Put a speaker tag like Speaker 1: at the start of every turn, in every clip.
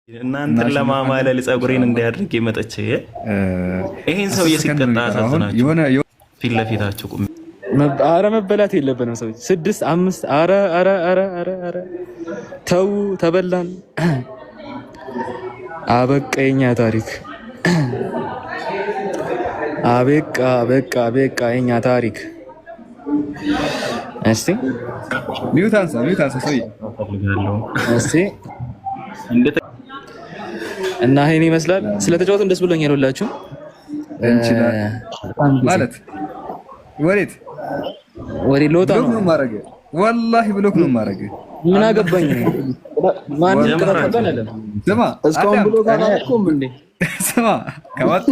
Speaker 1: እናንተን ለማማለል ጸጉሬን እንዲያድርግ የመጠች ይሄን ሰው ሲቀጣ አሳዝናችሁ ፊት ለፊታችሁ ቁም።
Speaker 2: አረ መበላት የለብንም ሰዎች 6 5 አረ ተው ተበላን። አበቃ የኛ ታሪክ በቃ የኛ ታሪክ። እስቲ
Speaker 3: ሚውታንሳ ሰውዬ
Speaker 2: እስቲ እና ይሄን ይመስላል። ስለተጫወቱን ደስ ብሎኛል። ሁላችሁም
Speaker 3: ማለት ወሬት
Speaker 2: ሎታ
Speaker 3: ነው ማረገ ወላሂ ብሎክ ነው ማረገ።
Speaker 2: ምን አገባኝ ማን ተቀጣለ? ስማ እስካሁን ብሎክ አላልኩም እንዴ?
Speaker 3: ስማ ከወጣ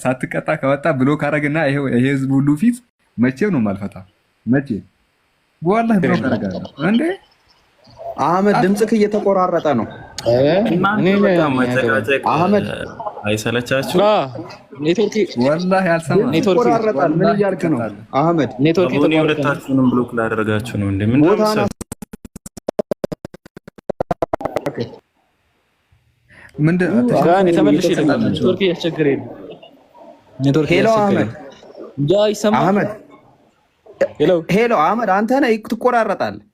Speaker 3: ሳትቀጣ ከወጣ ብሎክ አረግና ይሄው የህዝብ ሁሉ ፊት መቼም ነው ማልፈታ። መቼ ወላሂ ብሎክ አረጋለሁ እንዴ?
Speaker 4: አህመድ ድምጽክ እየተቆራረጠ ነው። አህመድ
Speaker 1: አይሰለቻችሁ?
Speaker 2: ኔትወርክ
Speaker 3: ወላሂ አልሰማም።
Speaker 2: ኔትወርክ
Speaker 4: ይቆራረጣል። ምን እያልክ ነው አህመድ?
Speaker 2: ኔትወርክ
Speaker 1: ሁለታችሁንም ብሎክ ላደረጋችሁ ነው እንዴ? ምን ነው
Speaker 2: ተመልሼ ኔትወርክ ያስቸግረኝ። ኔትወርክ
Speaker 4: ሄሎ አህመድ
Speaker 2: ይሰማል?
Speaker 4: ሄሎ አህመድ አንተ ነህ ትቆራረጣለህ።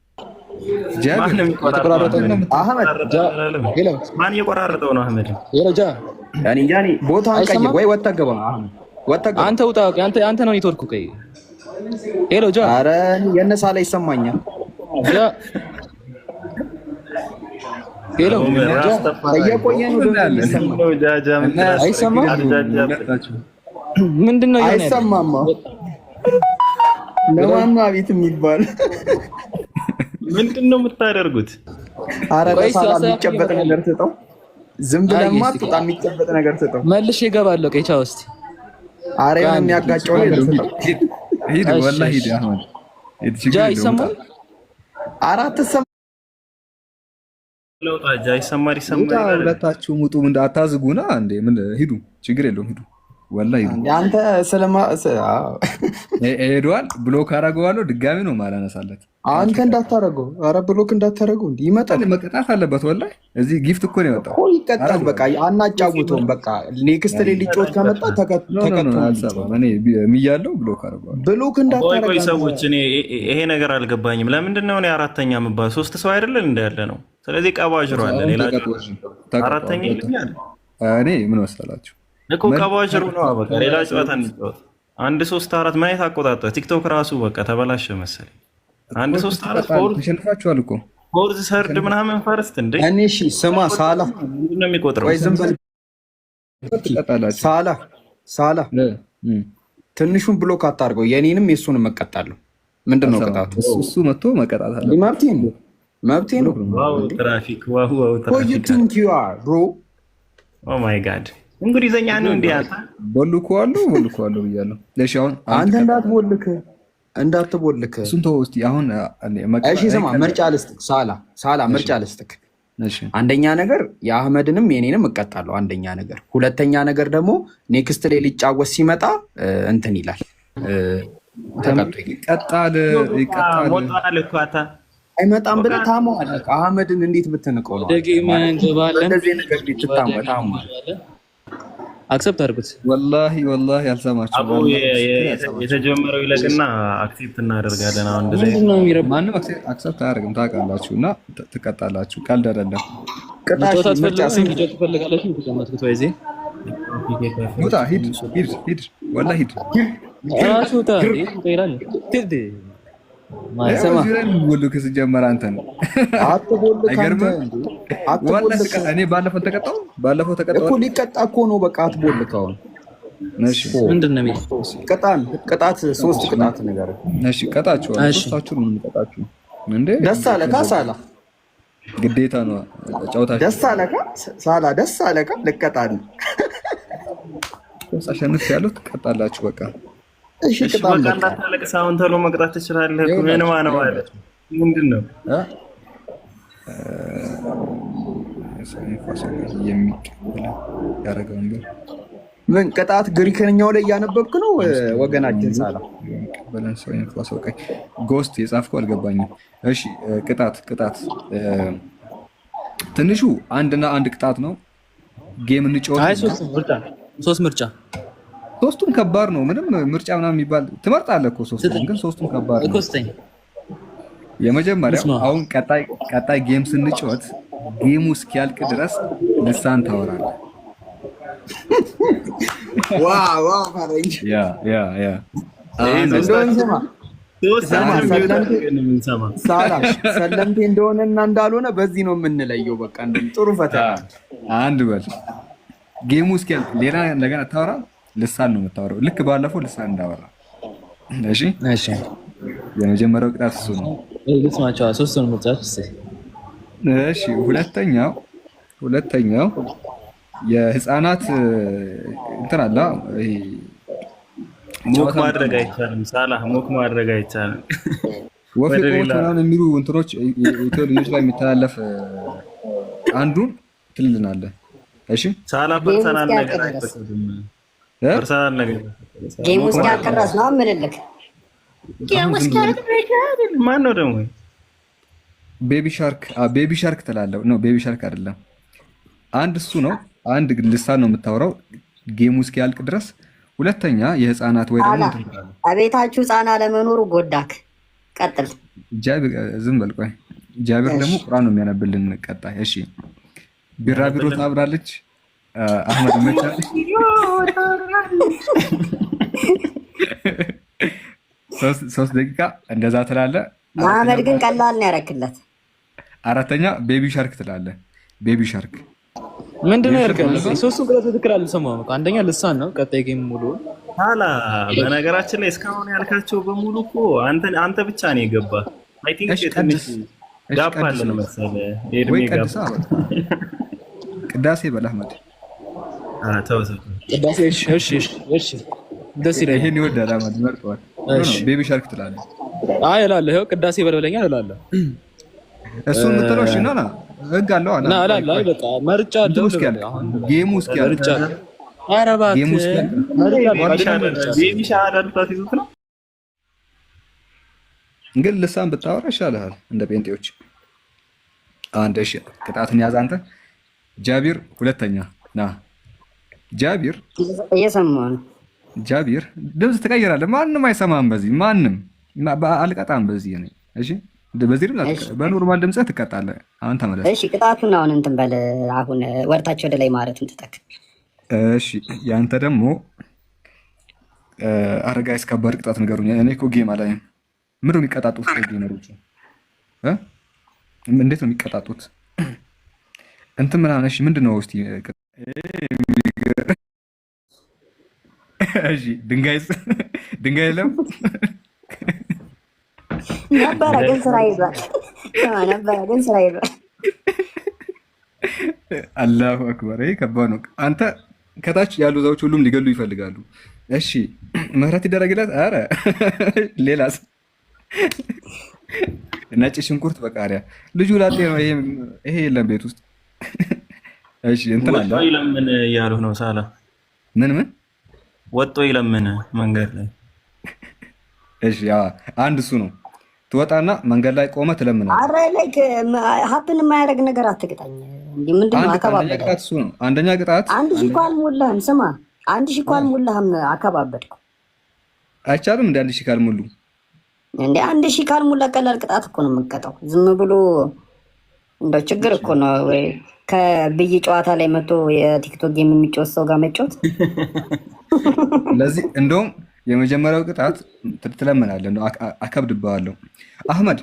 Speaker 1: ማን እየቆራረጠው ነው? አህመድ
Speaker 4: ቦታን ቀይር ወይ ወጥተህ ግባ።
Speaker 2: አንተ ውጣ። አንተ ነው ኔትወርኩ። ቀይ ሄሎ ጃ።
Speaker 4: ኧረ የነሳ ላይ ይሰማኛል።
Speaker 2: ሄሎ
Speaker 4: እየቆየ ነው።
Speaker 2: አይሰማም? ምንድን ነው?
Speaker 4: አይሰማማ። ለማን ነው አቤት የሚባል?
Speaker 1: ምንድን ነው የምታደርጉት?
Speaker 4: ኧረ ለሳላ የሚጨበጥ ነገር ስጠው። ዝም ብለህማ አትውጣ። የሚጨበጥ ነገር ስጠው።
Speaker 2: መልሼ እገባለሁ። ቀይ ቻው። እስኪ
Speaker 4: ኧረ የሆነ የሚያጋጨው ነገር ስጠው።
Speaker 3: ሂድ ወላሂ ሂድ። አሁን
Speaker 2: ጃ ይሰማል?
Speaker 4: ኧረ አትሰማም።
Speaker 1: ለውጣ ጃ ይሰማል።
Speaker 3: ሁለታችሁም ውጡ። ምን አታዝጉና እንዴ? ምን ሂዱ፣ ችግር የለውም ሂዱ። ወላሂ
Speaker 4: አንተ
Speaker 3: ሄዷል። ብሎክ አደርገዋለሁ። ድጋሚ ነው ማላነሳለት።
Speaker 4: አንተ እንዳታረገው። ኧረ ብሎክ እንዳታረገው። እንዲህ ይመጣል።
Speaker 3: መቀጣት አለበት። ወላሂ እዚህ ጊፍት እኮ ነው የወጣው።
Speaker 4: ይቀጣል። በቃ አናጫውተውም። በቃ ኔክስት ላይ ሊጮት ከመጣ ተቀጥቶ
Speaker 3: እኔ የሚያለው ብሎክ አደርገዋለሁ።
Speaker 4: ብሎክ እንዳታረገው።
Speaker 1: ቆይ ሰዎች፣ እኔ ይሄ ነገር አልገባኝም። ለምንድን ነው እኔ አራተኛ የምባል? 3 ሰው አይደለን እንዳለ ነው። ስለዚህ ቀባጅሮ አለ። ሌላ አራተኛ ይልኛል።
Speaker 3: እኔ ምን መሰላችሁ
Speaker 1: እኮ ቀባጅሩ ነው። በቃ ሌላ ጨዋታ እንጫወት። 1 3 4 ማየት አቆጣጠር ቲክቶክ ራሱ በቃ ተበላሸ መሰለኝ። 1 3 4 ፎር
Speaker 3: ተሸንፋችኋል እኮ
Speaker 1: ፎርዝ ሰርድ ምናምን ፈርስት እንዴ?
Speaker 4: እኔ እሺ ስማ፣ ሳላ
Speaker 1: ምንድን ነው የሚቆጥረው?
Speaker 4: ወይ ዝም በል ሳላ ትንሹን ብሎክ አታርገው። የኔንም የሱንም መቀጣለሁ። ምንድን ነው ቅጣቱ?
Speaker 3: እሱ መጥቶ መቀጣት አለ።
Speaker 4: መብቴ ነው።
Speaker 1: ዋው ትራፊክ፣ ዋው ትራፊክ። ኦ ማይ ጋድ እንግሊዘኛ ነው እንዴ? አንተ
Speaker 3: ቦልኩ አለው ብያለሁ። ለሽ አሁን
Speaker 4: አንተ እንዳትቦልክ
Speaker 3: እሱን ተወው እስቲ። አሁን
Speaker 4: እሺ ስማ፣ ምርጫ ልስጥክ። ሳላ ምርጫ ልስጥክ።
Speaker 3: እሺ
Speaker 4: አንደኛ ነገር የአህመድንም የኔንም እቀጣለሁ። አንደኛ ነገር። ሁለተኛ ነገር ደግሞ ኔክስት ላይ ሊጫወት ሲመጣ እንትን ይላል።
Speaker 3: ይቀጣል።
Speaker 4: አይመጣም ብለህ ታማዋለህ። አህመድን እንዴት ብትንቀው ነው? እንደዚህ ነገር ታማዋለህ።
Speaker 2: አክሰፕት አድርጉት።
Speaker 3: ወላሂ አልሰማችሁም።
Speaker 1: የተጀመረው ይለቅና አክሴፕት እናደርጋለን። አሁን እንደዚህ
Speaker 3: ማንም አክሰፕት አያደርግም ታውቃላችሁ። እና ትቀጣላችሁ። ቀልድ አይደለም።
Speaker 4: ቅጣት ምርጫ
Speaker 2: ትፈልጋላችሁ? ተቀመጥኩት ወይ እዚህ
Speaker 3: ውጣ። ሂድ ወላሂ ሂድ።
Speaker 2: አሹታ ይላል ትድ
Speaker 3: ማሰማ ወልክ ሲጀመር አንተ ነው እኔ ባለፈው ተቀጣው
Speaker 4: እኮ ሊቀጣ እኮ ነው። በቃ አትቦልከው።
Speaker 3: እሺ
Speaker 2: ምንድን ነው የሚለው?
Speaker 4: ቅጣት 3 ቅጣት ነገር።
Speaker 3: እሺ ቀጣችሁ። ሶስታችሁን ምን ቀጣችሁ እንዴ?
Speaker 4: ደስ አለካ ሳላ?
Speaker 3: ግዴታ ነው ጫውታችሁ።
Speaker 4: ደስ አለካ ሳላ? ደስ አለካ? ልቀጣል።
Speaker 3: አሸንፍ ያለው ትቀጣላችሁ። በቃ
Speaker 4: እሺ ቅጣት
Speaker 1: በቃ እንዳታለቅስ። አሁን ተሎ መቅጣት ትችላለህ። ምን ማነው ማለት ምንድን ነው?
Speaker 4: ምን ቅጣት ግሪክኛው ላይ እያነበብክ ነው ወገናችን? ሳላ
Speaker 3: ጎስት የጻፍከው አልገባኝም። እሺ ቅጣት ትንሹ አንድና አንድ ቅጣት ነው። ጌም እንጫወት።
Speaker 2: አይ ሶስት ምርጫ
Speaker 3: ሶስቱም ከባድ ነው። ምንም ምርጫ ምናምን የሚባል ትመርጣለህ እኮ ሶስቱም፣ ግን ሶስቱም ከባድ ነው። የመጀመሪያው አሁን ቀጣይ ጌም ስንጫወት ጌሙ እስኪያልቅ ድረስ ልሳን ታወራለህ።
Speaker 4: ዋው ፈረንጅ ሰለምቴ እንደሆነና እንዳልሆነ በዚህ ነው የምንለየው። በቃ ጥሩ ፈተና
Speaker 3: አንድ በል። ጌሙ እስኪያልቅ ሌላ እንደገና ታወራ፣ ልሳን ነው የምታወራው። ልክ ባለፈው ልሳን እንዳወራ። እሺ የመጀመሪያው ቅጣት እሱ ነው። እሺ ሁለተኛው የህፃናት እንትን አለ።
Speaker 1: ሞክ ማድረግ አይቻልም። ሳላህ ሞክ ማድረግ አይቻልም።
Speaker 3: ወፍቆች ምናምን የሚሉ እንትኖች ኢትዮ ልጆች ላይ የሚተላለፍ አንዱን ትልልናለህ። እሺ
Speaker 1: ሳላህ ፐርሰናል ነገር አይፈቅድም። ፐርሰናል ነገር
Speaker 5: ጌም ውስጥ ያቀራስ ነው ምንልክ ጌም ውስጥ ያቀራስ
Speaker 1: ማን ነው ደግሞ
Speaker 3: ቤቢ ሻርክ ትላለህ። ነው ቤቢ ሻርክ አይደለም። አንድ እሱ ነው። አንድ ልሳን ነው የምታወራው ጌሙ እስኪያልቅ ድረስ። ሁለተኛ የህፃናት ወይ ደግሞ
Speaker 5: አቤታችሁ ህፃና ለመኖሩ ጎዳክ። ቀጥል
Speaker 3: ጃቢር፣ ዝም በል ቆይ። ጃቢር ደግሞ ቁርአን ነው የሚያነብልን። ቀጣይ እሺ ቢራቢሮ ታብራለች። አህመድ መቻለች። 3 ደቂቃ እንደዛ ትላለህ።
Speaker 5: መሐመድ ግን ቀላል ነው ያረክለት።
Speaker 3: አራተኛ ቤቢ ሻርክ ትላለህ። ቤቢ ሻርክ
Speaker 2: ምንድነው ያልከው? ሶስቱን ብለህ ትክክል አልሰማሁም። አንደኛ ልሳን ነው። ቀጣይ ጌም ሙሉ
Speaker 1: hala። በነገራችን ላይ እስካሁን ያልካቸው በሙሉ እኮ አንተ ብቻ ነው የገባ። አይ ቲንክ ትንሽ ጋፕ አለ ነው መሰለህ። የእድሜ ጋፕ።
Speaker 3: ቅዳሴ በል አህመድ።
Speaker 1: ተው
Speaker 2: ቅዳሴ። እሺ ደስ ይላል።
Speaker 3: ይሄን ይወዳል አህመድ መርጧል። ቤቢ ሻርክ ትላለህ።
Speaker 2: አይ እላለሁ። ይኸው ቅዳሴ በለብለኛ እላለሁ።
Speaker 3: እሱን የምትለው እሺ ነው። ህግ አለው አላ
Speaker 2: አላ በቃ መርጫ አለው።
Speaker 3: ጌሙ እስኪያልቅ
Speaker 2: ኧረ እባክህ
Speaker 3: ጌሙ እስኪያልቅ
Speaker 1: ቤቢ ሻርክ ታስይዙት ነው።
Speaker 3: ግን ልሳን ብታወራ ይሻልሃል እንደ ጴንጤዎች። አንድ እሺ ቅጣትን ያዝ አንተ። ጃቢር ሁለተኛ ና። ጃቢር
Speaker 5: እየሰማሁ ነው።
Speaker 3: ጃቢር ድምፅ ትቀይራለህ። ማንም አይሰማም በዚህ። ማንም አልቀጣም በዚህ ነው። እሺ በዚህ በኖርማል ድምጽ ትቀጣለህ። አሁን ተመለስ።
Speaker 5: እሺ ቅጣቱን አሁን እንትን በል። አሁን ወርታች ወደ ላይ ማለትን ትተክ።
Speaker 3: እሺ ያንተ ደግሞ አረጋይስ ከባድ ቅጣት ንገሩኝ። እኔ እኮ ጌም አላይም። ምንድን ነው የሚቀጣጡት? ጌመሮቹ እንዴት ነው የሚቀጣጡት? እንትን ምናምን። እሺ ምንድን ነው እስቲ? እሺ ድንጋይ የለም
Speaker 5: ነበረ ግን ስራ ይዟል።
Speaker 3: አላሁ አክበር። ይሄ ከባድ ነው። አንተ ከታች ያሉ ሰዎች ሁሉም ሊገሉ ይፈልጋሉ። እሺ ምህረት ይደረግለት። አረ ሌላስ? ነጭ ሽንኩርት በቃሪያ። ልጁ ላጤ ነው። ይሄ የለም ቤት ውስጥ። እሺ እንትን አለ።
Speaker 1: ወጥቶ ይለምን እያሉ ነው። ሳላ
Speaker 3: ምን
Speaker 1: ወጥቶ ይለምን መንገድ ላይ።
Speaker 3: እሺ አንድ እሱ ነው። ትወጣና መንገድ ላይ ቆመ ትለምናለህ።
Speaker 5: አረ ላይክ ሀፕን የማያደርግ ነገር አትቅጣኝ። እንዴ ምንድነው? አከባበድኩ።
Speaker 3: እሱ ነው አንደኛ ቅጣት።
Speaker 5: 1000 እኮ አልሞላህም። ስማ 1000 እኮ አልሞላህም። አከባበድኩ።
Speaker 3: አይቻልም እንደ 1000 ካልሞሉ።
Speaker 5: እንዴ 1000 ካልሞላ ቀላል ቅጣት እኮ ነው የምትቀጣው። ዝም ብሎ እንደው ችግር እኮ ነው ወይ ከብይ ጨዋታ ላይ መጥቶ የቲክቶክ ጌም የሚጫወት ሰው ጋር መጫወት።
Speaker 3: ለዚህ እንደውም የመጀመሪያው ቅጣት ትለምናለህ። እንደው አከብድብሃለሁ። አህመድ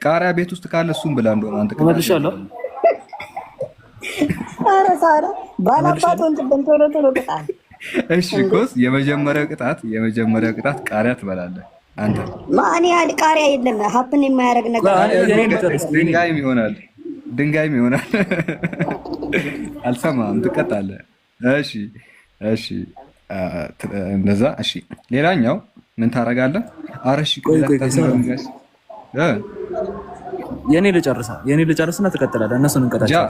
Speaker 3: ቃሪያ ቤት ውስጥ ካለ እሱም ብላ እንደው አንተ
Speaker 2: ተመልሻለሁ።
Speaker 5: ኧረ ሳራ ባላባቶን ቶሎ ቅጣት።
Speaker 3: እሺ ኮስ የመጀመሪያው ቅጣት ቃሪያ ትበላለህ አንተ።
Speaker 5: ማን ያህል ቃሪያ የለም። ሀፕን የማያደርግ ነገር
Speaker 3: ድንጋይም ይሆናል። አልሰማም። ትቀጣለህ። እሺ እንደዛ። እሺ ሌላኛው ምን ታደርጋለህ? አረሽ
Speaker 2: የኔ ልጨርስና ትቀጥላለህ። እነሱን እንቀጣቸው።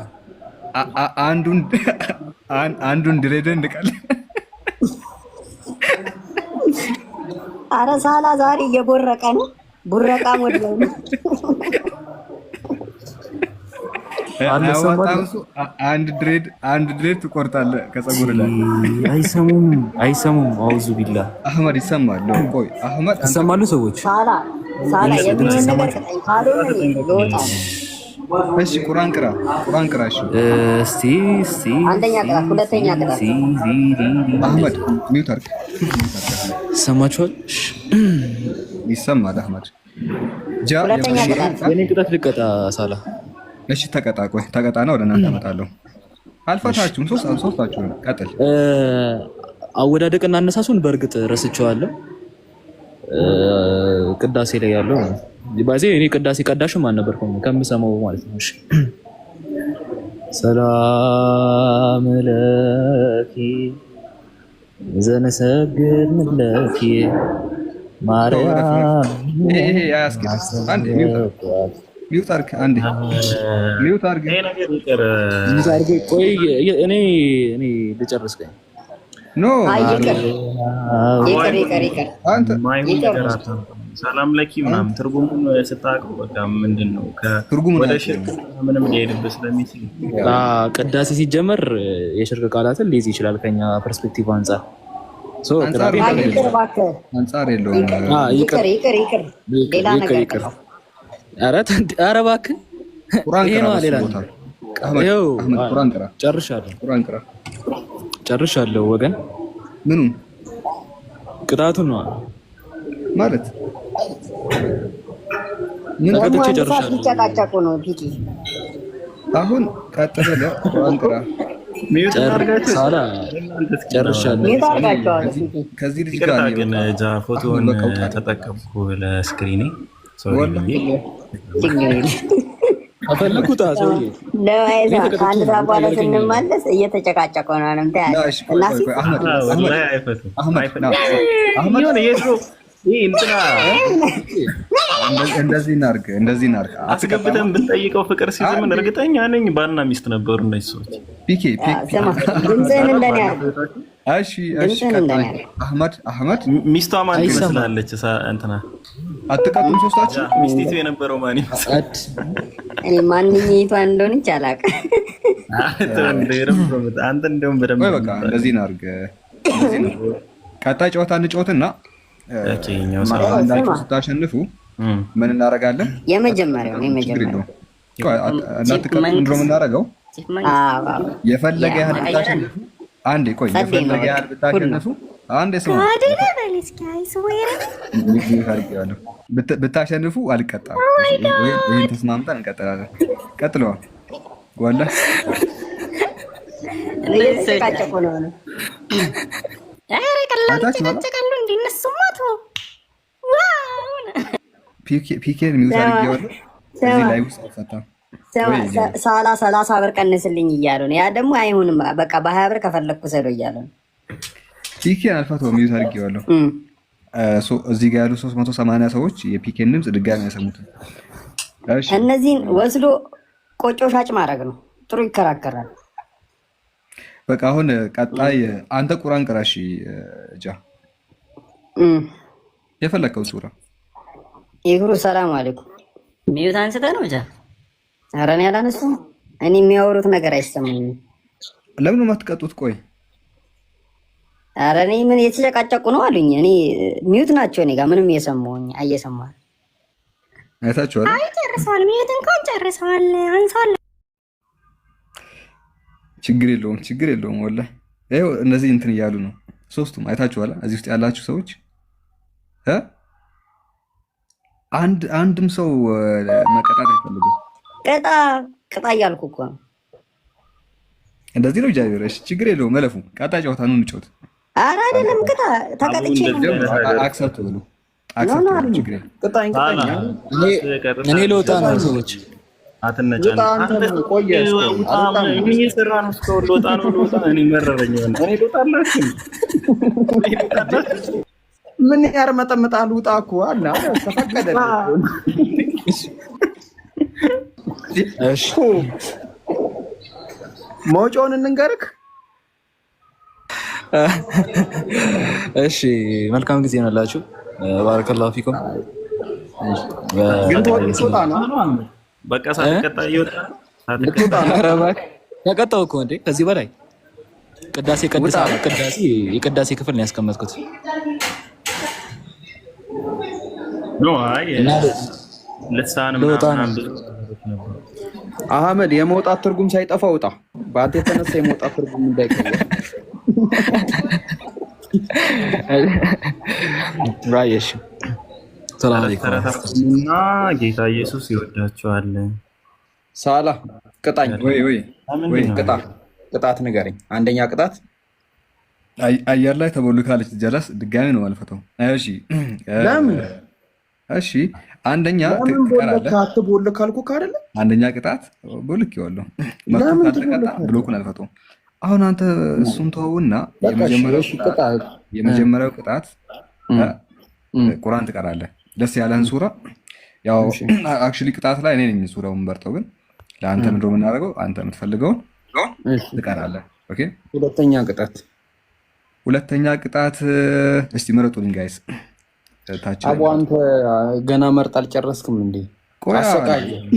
Speaker 3: አንዱን ድሬደን እንቀል።
Speaker 5: አረ ሳላ ዛሬ እየቦረቀ ነው። ቡረቃ ሞድ ነው።
Speaker 3: አንድ ድሬድ ትቆርጣለህ ከፀጉር ላይ።
Speaker 2: አይሰሙም። አውዙ ቢላ
Speaker 3: አህመድ ይሰማል። ቆይ አህመድ
Speaker 2: ይሰማሉ ሰዎች።
Speaker 3: እሺ ቁርአን ቅራ። እሺ
Speaker 2: እስቲ
Speaker 5: አንደኛ ቅራት፣ ሁለተኛ ቅራት።
Speaker 3: አህመድ ሚውት አድርግ።
Speaker 2: ይሰማችኋል?
Speaker 3: ይሰማል አህመድ።
Speaker 5: ሁለተኛ ቅራት።
Speaker 2: የኔ ቅጣት ልቀጣ ሳላ።
Speaker 3: እሺ ተቀጣ። ቆይ ተቀጣና ወደ እናንተ አመጣለሁ። አልፈታችሁም። ሶስታችሁ ቀጥል።
Speaker 2: አወዳደቅና አነሳሱን በእርግጥ ረስቼዋለሁ። ቅዳሴ ላይ ያለው ባዜ እኔ ቅዳሴ ቀዳሽም አልነበርኩም ከምሰማው ማለት ነው። እሺ ሰላም ለኪ ዘነሰግድ ለኪ ማርያም።
Speaker 3: ይሄ ያስከስ አንዴ ሚውት አድርግ። አንዴ ሚውት አድርግ።
Speaker 1: ይሄ ነገር ይቀር።
Speaker 2: ቆይ እኔ ልጨርስ። ቆይ
Speaker 3: ኖ
Speaker 5: ይቀር።
Speaker 3: አንተ
Speaker 1: ሰላም ለኪ ምናምን ትርጉሙን ስታውቀው በቃ ምንድን ነው
Speaker 3: ትርጉሙ
Speaker 1: ወደ ሽርክ ምንም ሊሄድብህ ስለሚችል
Speaker 2: ቅዳሴ ሲጀመር የሽርክ ቃላትን ሊይዝ ይችላል ከኛ ፐርስፔክቲቭ አንጻር።
Speaker 3: አንጻር የለውም።
Speaker 5: ይቅር። ሌላ ነገር ይቅር።
Speaker 2: ኧረ እባክህ ይሄ ነው ሌላ ነገር።
Speaker 3: ቁርአን ቅራ።
Speaker 2: ጨርሻለሁ ወገን።
Speaker 3: ምኑን?
Speaker 2: ቅጣቱን ነው
Speaker 3: ማለት
Speaker 5: ምን ሊጨቃጨቁ ነው? ፒቲ
Speaker 3: አሁን ቀጥለ ቁርአን ቅራ።
Speaker 2: ጨርሻለሁ።
Speaker 3: ከዚህ ልጅ ጋር
Speaker 1: ግን ፎቶውን ተጠቀምኩ ለስክሪኔ
Speaker 2: ከፈለኩት ሰውዬ
Speaker 5: ከአንድ ሰዓት በኋላ ስንመለስ እየተጨቃጨቀ ነው።
Speaker 3: እንደዚህ እናድርግ።
Speaker 1: አስገብተን ብንጠይቀው ፍቅር ሲዝምን እርግጠኛ ነኝ ባልና ሚስት ነበሩ እነዚህ ሰዎች።
Speaker 5: ድምፅህን እንደኔ አድርግ።
Speaker 3: እሺ አህመድ
Speaker 1: ሚስቷ ማን ትመስላለች? እንትና
Speaker 3: አትቀጡም? ሶስታችሁ
Speaker 1: ሚስቲቱ የነበረው ማን ይመስላል?
Speaker 5: እኔ ማንኛይቷን እንደሆነች አላውቅም።
Speaker 1: አንተ እንደውም በደንብ
Speaker 3: በቃ እንደዚህ እናድርግ። ቀጣይ ጨዋታ እንጫወትና አንዳችሁ ስታሸንፉ ምን እናደርጋለን?
Speaker 5: የመጀመሪያው
Speaker 3: እናትቀጡ ምንድነው የምናደርገው? የፈለገ ያህል ብታሸንፉ አንዴ ቆይ፣ የፈለገ ያህል ብታሸንፉ አንዴ ሰው ብታሸንፉ አልቀጣም። ይሄን ተስማምተን እንቀጥላለን። ቀጥለዋል ወላ ፒኬን ሚውት አድርጌዋለሁ። እዚህ ላይ ውስጥ አልፈታም።
Speaker 5: ሳላ 30 ብር ቀንስልኝ እያሉ ነው። ያ ደግሞ አይሆንም፣ በቃ በ20 ብር ከፈለግኩ ሰዶ እያሉ ነው።
Speaker 3: ፒኬን አልፈታውም፣ ሚውት አድርጌዋለሁ። እዚህ ጋር ያሉ 380 ሰዎች የፒኬን ድምፅ ድጋሚ ያሰሙትን።
Speaker 5: እነዚህን ወስዶ ቆጮ ሻጭ ማድረግ ነው። ጥሩ ይከራከራል።
Speaker 3: በቃ አሁን ቀጣይ አንተ ቁርአን ቅራሽ ጃ የፈለከው ሱራ
Speaker 5: ይግሩ። ሰላም አለይኩም። ሚዩት አንስተ ነው ጃ። ኧረ እኔ አላነሳሁም። እኔ የሚያወሩት ነገር አይሰማኝም።
Speaker 3: ለምን ነው የማትቀጡት? ቆይ
Speaker 5: ኧረ እኔ ምን የተጨቃጨቁ ነው አሉኝ። እኔ ሚዩት ናቸው እኔ ጋር ምንም እየሰማሁኝ አየሰማል።
Speaker 3: አይታችኋል?
Speaker 6: አይ ጨርሰዋል። ሚዩት እንኳን ጨርሰዋል። አንሳለ
Speaker 3: ችግር የለውም ወላሂ። ይኸው እነዚህ እንትን እያሉ ነው ሶስቱም። አይታችኋል? እዚህ ውስጥ ያላችሁ ሰዎች አንድም ሰው መቀጣት አይፈልግም።
Speaker 5: ቅጣ እያልኩ እኮ ነው።
Speaker 3: እንደዚህ ነው ጃቢር። እሺ ችግር የለውም መለፉ። ቀጣይ ጨዋታ ነው እንጫወት።
Speaker 5: ኧረ አይደለም ቅጣ ተቀጥቼ ነው።
Speaker 3: አክሰፕት ብሉ። ችግር የለውም።
Speaker 2: እኔ ልወጣ ነው ሰዎች
Speaker 1: አትነጫን።
Speaker 4: ምን ያርመጠምጣል? ውጣ እኮ አላ ተፈቀደ።
Speaker 2: እሺ
Speaker 4: መውጫውን እንንገርክ።
Speaker 2: እሺ መልካም ጊዜ ነላችሁ። ባረከላሁ ፊኩም።
Speaker 4: ግን ተወጣ ነው
Speaker 1: በቃ ሳትቀጣ ይወጣ
Speaker 2: ተቀጣው እኮ እንዴ! ከዚህ በላይ ቅዳሴ የቅዳሴ ክፍል ነው ያስቀመጥኩት።
Speaker 1: ልሳን
Speaker 4: አህመድ የመውጣት ትርጉም ሳይጠፋ ውጣ። በአንተ የተነሳ የመውጣት ትርጉም እንዳይቀየር። ራይሽ
Speaker 2: ሰላም አለይኩም
Speaker 1: እና ጌታ ኢየሱስ ይወዳቸዋል።
Speaker 4: ሳላ ቅጣኝ ወይ ቅጣት ንገረኝ። አንደኛ ቅጣት
Speaker 3: አየር ላይ ተቦልካለች ጀለስ ድጋሚ ነው አልፈተው። እሺ
Speaker 4: ለምን?
Speaker 3: እሺ አንደኛ
Speaker 4: አትቦልክ አልኩህ አይደለ?
Speaker 3: አንደኛ ቅጣት ቦልክ ይወለው ብሎኩን አልፈተው። አሁን አንተ እሱን ተውና የመጀመሪያው ቅጣት ቁርአን ትቀራለህ። ደስ ያለህን ሱራ ያው አክቹሊ ቅጣት ላይ እኔ ነኝ ሱራውን የምመርጠው፣ ግን ለአንተ ምንድን ነው የምናደርገው? አንተ የምትፈልገውን ትቀራለህ። ኦኬ። ሁለተኛ ቅጣት እስቲ ምረጡልኝ ጋይስ።
Speaker 4: አቡ አንተ ገና መርጥ አልጨረስክም እንዴ?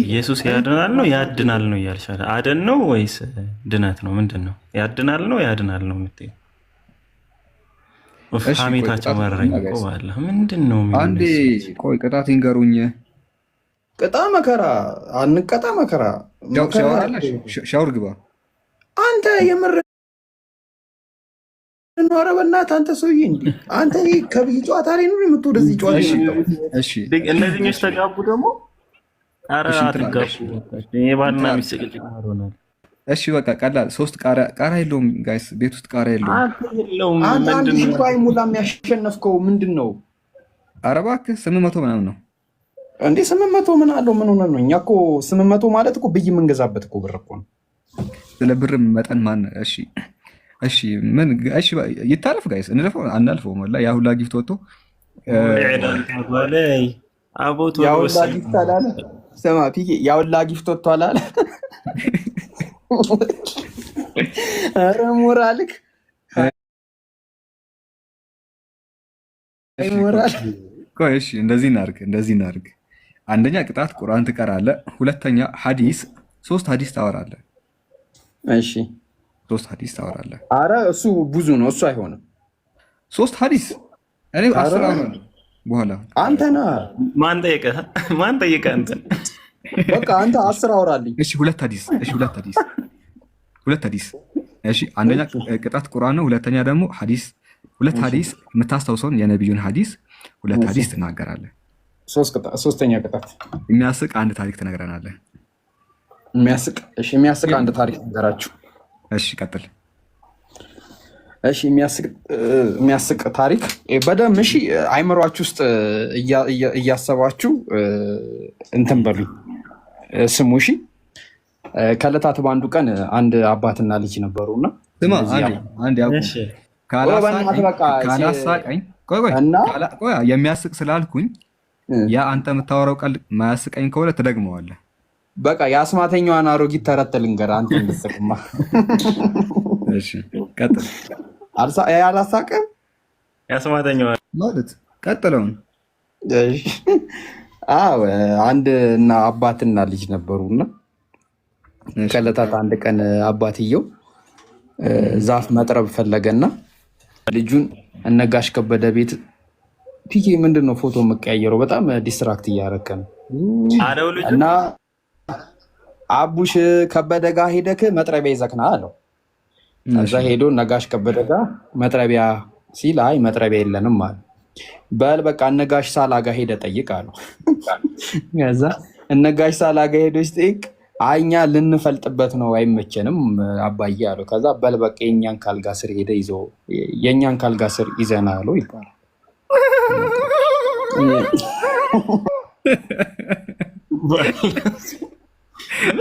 Speaker 1: ኢየሱስ ያድናል ነው ያድናል ነው እያልሻለ አደን ነው ወይስ ድነት ነው? ምንድን ነው? ያድናል ነው ያድናል ነው የምትይው? ሀሜታቸው መረረኝ እኮ ባላ ምንድን ነው?
Speaker 3: አንዴ ቆይ ቅጣት ይንገሩኝ።
Speaker 4: ቅጣ መከራ አንቀጣ መከራ
Speaker 3: ሻወር ግባ
Speaker 4: አንተ የምር ኧረ በእናትህ አንተ ሰውዬ እንዴ! አንተ ከብይ ጨዋታ ላይ ነው የምትወው ወደዚህ ጨዋታ።
Speaker 3: እሺ
Speaker 1: እነዚህኞች ተጋቡ ደግሞ ኧረ አትጋቡ። የባልና ሚስት ጭቅጭቅ ሆኗል።
Speaker 3: እሺ በቃ ቀላል። 3 ቃሪያ የለውም ጋይስ፣ ቤት ውስጥ ቃሪያ የለውም።
Speaker 4: አንድ ሺህ ሙላ የሚያሸነፍከው ምንድን ነው?
Speaker 3: ኧረ እባክህ 800 ምናምን ነው
Speaker 4: እንዴ? 800 ምን አለው? ምን ሆነ ነው? እኛ እኮ 800 ማለት እኮ ብይ የምንገዛበት እኮ ብር እኮ ነው።
Speaker 3: ስለ ብር መጠን ማን? እሺ ምን? እሺ ይታለፍ ጋይስ፣ እንለፈው አናልፈውም። ወላ ያ ሁላ ጊፍት ወጥቶ
Speaker 4: ያ ሁላ ጊፍት አላለ። ስማ ፒኬ፣ ያ ሁላ ጊፍት ወጥቶ አላለ። ኧረ ሞራልክ
Speaker 3: ቆይ እሺ፣ እንደዚህ እናድርግ። አንደኛ ቅጣት ቁርአን ትቀራለህ። ሁለተኛ ሐዲስ 3 ሐዲስ ታወራለህ።
Speaker 4: እሺ
Speaker 3: 3 ሐዲስ ታወራለህ።
Speaker 4: ኧረ እሱ ብዙ ነው፣ እሱ አይሆንም።
Speaker 3: 3 ሐዲስ እኔ 10 አወራለሁ። በኋላ
Speaker 4: አንተ ነህ
Speaker 1: ማን ጠየቀህ? አንተ
Speaker 4: በቃ አንተ 10 አወራልኝ።
Speaker 3: እሺ 2 ሐዲስ። እሺ አንደኛ ቅጣት ቁርአን ነው። ሁለተኛ ደግሞ ሐዲስ 2 ሐዲስ የምታስታውሰውን የነቢዩን ሐዲስ 2 ሐዲስ ትናገራለህ።
Speaker 4: ሶስተኛ ቅጣት
Speaker 3: የሚያስቅ አንድ ታሪክ ትነግረናለህ።
Speaker 4: የሚያስቅ አንድ ታሪክ ነገራችሁ።
Speaker 3: እሺ ቀጥል።
Speaker 4: እሺ የሚያስቅ ታሪክ በደምብ እሺ፣ አይምሯችሁ ውስጥ እያሰባችሁ እንትን በሉኝ፣ ስሙ። እሺ ከዕለታት በአንዱ ቀን አንድ አባትና ልጅ ነበሩና
Speaker 3: ካላሳቀኝ የሚያስቅ ስላልኩኝ ያ አንተ የምታወራው ቀልድ ማያስቀኝ ከሆነ ትደግመዋለህ።
Speaker 4: በቃ የአስማተኛዋን አሮጊት ተረት ልንገርህ አንተ እንድትስቅማ።
Speaker 3: እሺ ቀጥል።
Speaker 4: አላሳቀም?
Speaker 1: የአስማተኛዋ
Speaker 3: ማለት ቀጥለውን።
Speaker 4: አንድ እና አባትና ልጅ ነበሩና ከዕለታት አንድ ቀን አባትየው ዛፍ መጥረብ ፈለገና ልጁን እነጋሽ ከበደ ቤት ፒኬ ምንድን ነው ፎቶ የምቀያየረው? በጣም ዲስትራክት እያደረከ ነው እና አቡሽ ከበደ ጋር ሄደክ መጥረቢያ ይዘክና አለው። እዛ ሄዶ ነጋሽ ከበደ ጋር መጥረቢያ ሲል አይ መጥረቢያ የለንም አለ። በል በቃ እነጋሽ ሳላ ጋር ሄደ ጠይቅ አለው። ከዛ እነጋሽ ሳላ ጋር ሄዶ ሲጠይቅ አይ እኛ ልንፈልጥበት ነው አይመቸንም አባዬ አለው። ከዛ በል በቃ የእኛን ካልጋ ስር ሄደ የእኛን ካልጋ ስር ይዘና አለው ይባላል።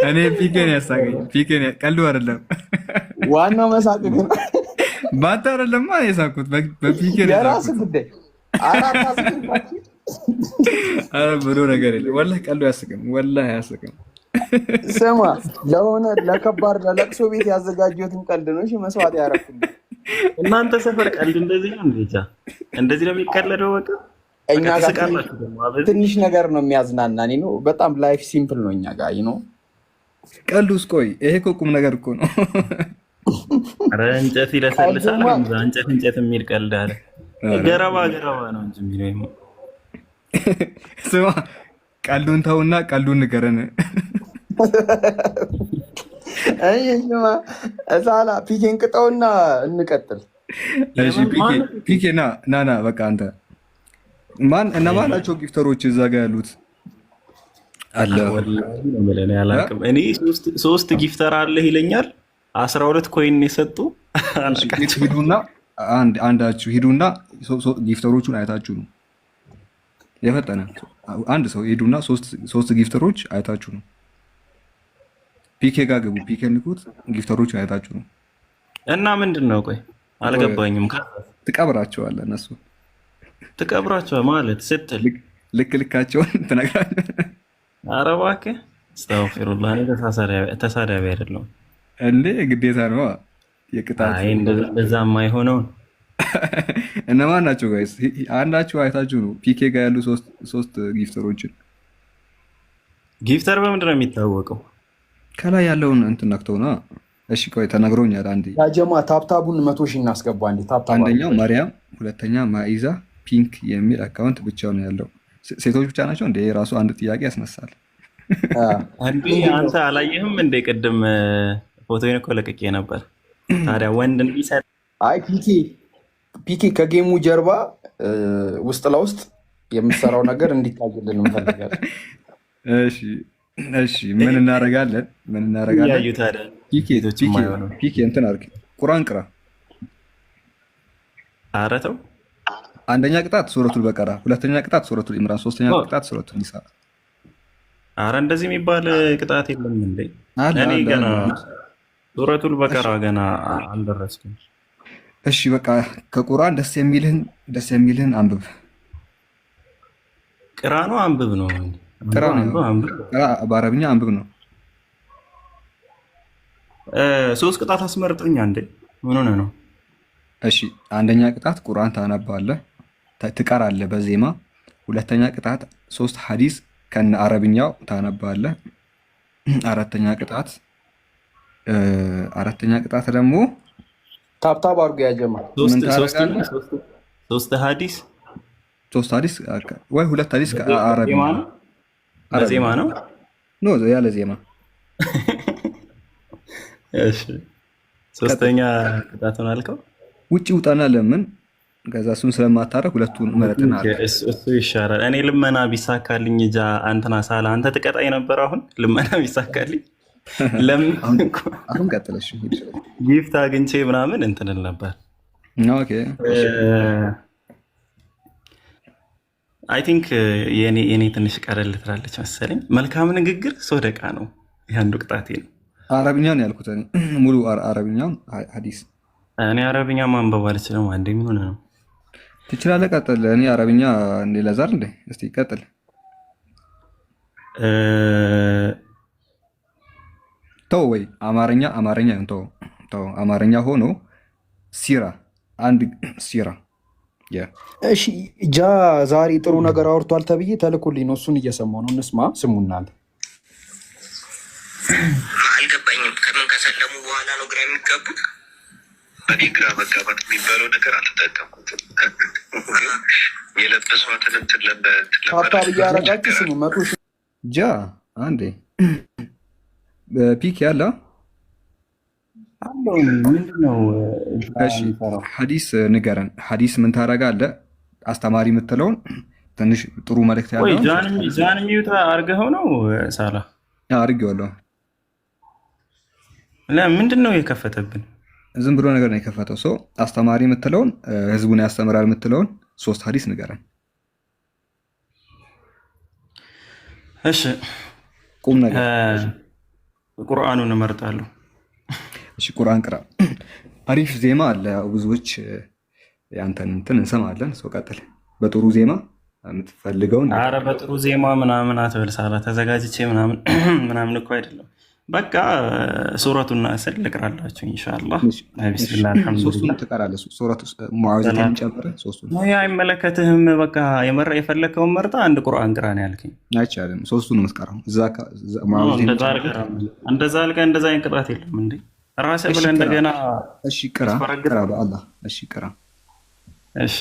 Speaker 3: እኔ ፒኬን ያሳቀኝ ቀልዱ አይደለም።
Speaker 4: ዋናው መሳቅ ግን
Speaker 3: ባንተ አይደለም የሳቁት በፒኬን
Speaker 4: የራስ ጉዳይ።
Speaker 3: ኧረ ብሎ ነገር የለም ወላሂ። ቀልዱ አያስቅም፣ ወላሂ አያስቅም።
Speaker 4: ስማ ለሆነ ለከባድ ለለቅሶ ቤት ያዘጋጀሁትን ቀልድ ነው። እሺ መስዋዕት ያደረኩት
Speaker 1: እናንተ ሰፈር ቀልድ እንደዚህ ነው እንዴ? እንደዚህ ነው የሚቀለደው? በቃ
Speaker 4: እኛ ጋር ትንሽ ነገር ነው የሚያዝናና ነው። በጣም ላይፍ ሲምፕል ነው እኛ ጋር ነው።
Speaker 3: ቀልዱስ ቆይ ይሄ እኮ ቁም ነገር እኮ ነው።
Speaker 1: ኧረ እንጨት ይለሰልሳል። እንጨት እንጨት የሚል ቀልድ አለ። ገረባ ገረባ ነው እንጂ የሚለው
Speaker 3: ስማ፣ ቀልዱን ተውና ቀልዱን ንገረን።
Speaker 4: እሳላ ፒኬን ቅጠውና እንቀጥል።
Speaker 3: ፒኬ ና በቃ አንተ እነማን ናቸው ጊፍተሮች እዛ ጋ ያሉት? አለ
Speaker 1: እኔ 3 ጊፍተር አለህ ይለኛል። 12 ኮይን የሰጡ
Speaker 3: ሂዱና አንዳችሁ ሂዱና ጊፍተሮቹን አይታችሁ ነው የፈጠነ አንድ ሰው ሂዱና 3 ጊፍተሮች አይታችሁ ነው። ፒኬ ጋር ግቡ። ፒኬ ንኩት። ጊፍተሮቹ አይታችሁ ነው።
Speaker 1: እና ምንድን ነው? ቆይ አልገባኝም።
Speaker 3: ትቀብራቸዋለህ። እነሱ
Speaker 1: ትቀብራቸዋለህ ማለት ስትል
Speaker 3: ልካቸውን ትነግራለህ።
Speaker 1: ኧረ እባክህ አስተግፊሩላህ። እኔ ተሳዳቢ አይደለሁም
Speaker 3: እንዴ? ግዴታ ነው የቅጣት።
Speaker 1: እንደዛ የማይሆነውን
Speaker 3: እነማን ናቸው ጋይስ? አንዳችሁ አይታችሁ ነው ፒኬ ጋር ያሉ 3 ጊፍተሮችን።
Speaker 1: ጊፍተር በምንድን ነው የሚታወቀው?
Speaker 3: ከላይ ያለውን እንትን ነክተው ነው። እሺ ቆይ ተነግሮኛል። አንዴ
Speaker 4: ያጀማ ታፕታቡን 100 ሺህ እናስገባ።
Speaker 3: አንደኛው ማርያም፣ ሁለተኛ ማኢዛ ፒንክ የሚል አካውንት ብቻ ነው ያለው። ሴቶች ብቻ ናቸው እንደ ራሱ አንድ ጥያቄ ያስነሳል።
Speaker 1: አንተ አላየህም እንደ ቅድም ፎቶዬን እኮ ለቅቄ ነበር። ታዲያ ወንድ
Speaker 4: አይ ፒኬ ከጌሙ ጀርባ ውስጥ ለውስጥ የምትሰራው ነገር እንዲታይልን እንፈልጋለን።
Speaker 3: እሺ ምን እናደርጋለን? ፒኬ እንትን አድርግ፣ ቁርአን ቅራ።
Speaker 1: ኧረ ተው።
Speaker 3: አንደኛ ቅጣት ሱረቱል በቀራ፣ ሁለተኛ ቅጣት ሱረቱል ኢምራን፣ ሶስተኛ ቅጣት ሱረቱል ኒሳ።
Speaker 1: ኧረ እንደዚህ የሚባል ቅጣት የለም እንዴ? እኔ ገና ሱረቱል በቀራ ገና አልደረስኩም።
Speaker 3: እሺ በቃ ከቁርአን ደስ የሚልህን አንብብ።
Speaker 1: ቅራ ነው አንብብ ነው?
Speaker 3: ቅራ በአረብኛ አንብብ ነው።
Speaker 1: 3 ቅጣት አስመርጠኛ እንዴ? ምን ሆነ ነው?
Speaker 3: እሺ አንደኛ ቅጣት ቁርአን ታነባለህ፣ ትቀራለህ በዜማ። ሁለተኛ ቅጣት 3 ሐዲስ ከነ አረብኛው ታነባለህ። አራተኛ ቅጣት ደግሞ
Speaker 4: ታፕታብ አድርጎ ያጀማ
Speaker 1: 3 ሐዲስ
Speaker 3: ወይ 2 ሐዲስ ከአረብኛ
Speaker 1: ዜማ ነው
Speaker 3: ያለ ዜማ።
Speaker 1: እሺ ሶስተኛ ቅጣቱን አልከው
Speaker 3: ውጭ ውጣና ለምን? ከዛ እሱን ስለማታረግ ሁለቱን መረጥና
Speaker 1: እሱ ይሻላል። እኔ ልመና ቢሳካልኝ አንተና ሳላ አንተ ትቀጣኝ ነበር። አሁን ልመና ቢሳካልኝ
Speaker 3: አሁን ቀጥለሽ
Speaker 1: ጊፍት አግኝቼ ምናምን እንትንል ነበር።
Speaker 3: ኦኬ
Speaker 1: አይ ቲንክ የኔ ትንሽ ቀለል ትላለች መሰለኝ። መልካም ንግግር ሶደቃ ነው። ያንዱ ቅጣቴ ነው።
Speaker 3: አረብኛውን ያልኩት እኔ ሙሉ አረብኛውን ሐዲስ።
Speaker 1: እኔ አረብኛ ማንበብ አልችልም። አንዴ ምን ሆነ ነው?
Speaker 3: ትችላለህ። ቀጥል። እኔ አረብኛ እንደ ለዛር እንደ እስቲ ቀጥል። ተው ወይ አማርኛ ተው አማርኛ ሆኖ ሲራ አንድ ሲራ።
Speaker 4: እሺ ዛሬ ጥሩ ነገር አውርቷል ተብዬ ተልኮልኝ ነው። እሱን እየሰማሁ ነው። እንስማ። ስሙናል።
Speaker 7: አልገባኝም። ከምን ከሰለሙ በኋላ ነው ግራ የሚጋቡት? እኔ ግራ መጋባት የሚባለው ነገር አልተጠቀምኩትም። የለበሷትን እንትን
Speaker 4: ታብታብ እያረጋችሁ ስሙ። 100 ሺህ
Speaker 3: አንዴ ፒክ ያለ
Speaker 1: ምንድነው?
Speaker 3: ሐዲስ ንገረን። ሐዲስ ምን ታደርጋለህ? አስተማሪ የምትለውን ትንሽ ጥሩ መልእክት ያለው
Speaker 1: ጃን ሚዩት አድርገኸው ነው ሳላ?
Speaker 3: አድርጌዋለሁ።
Speaker 1: ምንድን ነው የከፈተብን?
Speaker 3: ዝም ብሎ ነገር ነው የከፈተው። ሰው አስተማሪ የምትለውን ህዝቡን ያስተምራል የምትለውን 3 ሐዲስ ንገረን።
Speaker 1: እሺ
Speaker 3: ቁም ነገር
Speaker 1: ቁርአኑን እመርጣለሁ።
Speaker 3: እሺ ቁርአን ቅራ። አሪፍ ዜማ አለ። ብዙዎች ያንተን እንትን እንሰማለን። ሰው ቀጥል። በጥሩ ዜማ የምትፈልገውን።
Speaker 1: ኧረ በጥሩ ዜማ ምናምን አትበል ሳላ። ተዘጋጅቼ ምናምን እኮ አይደለም። በቃ ሱረቱን ናስር ልቅራላችሁ ኢንሻአላህ። ቢስሚላህ አልሐምዱሊላህ
Speaker 3: ትቀራለህ። ሱረቱ ሙዓዊዘተን ጨምረህ ሶስቱን።
Speaker 1: አይመለከትህም። በቃ የፈለከውን መርጣ አንድ ቁርአን ቅራ ነው ያልከኝ።
Speaker 3: አይቻልም። ሶስቱን መስቀራው እዛ ሙዓዊዘተን
Speaker 1: እንደዛ አልከኝ። እንደዛ አይነት ቅራት የለም እንዴ ራስህ ብለህ እንደገና።
Speaker 3: እሺ ቅራ በአላህ። እሺ ቅራ። እሺ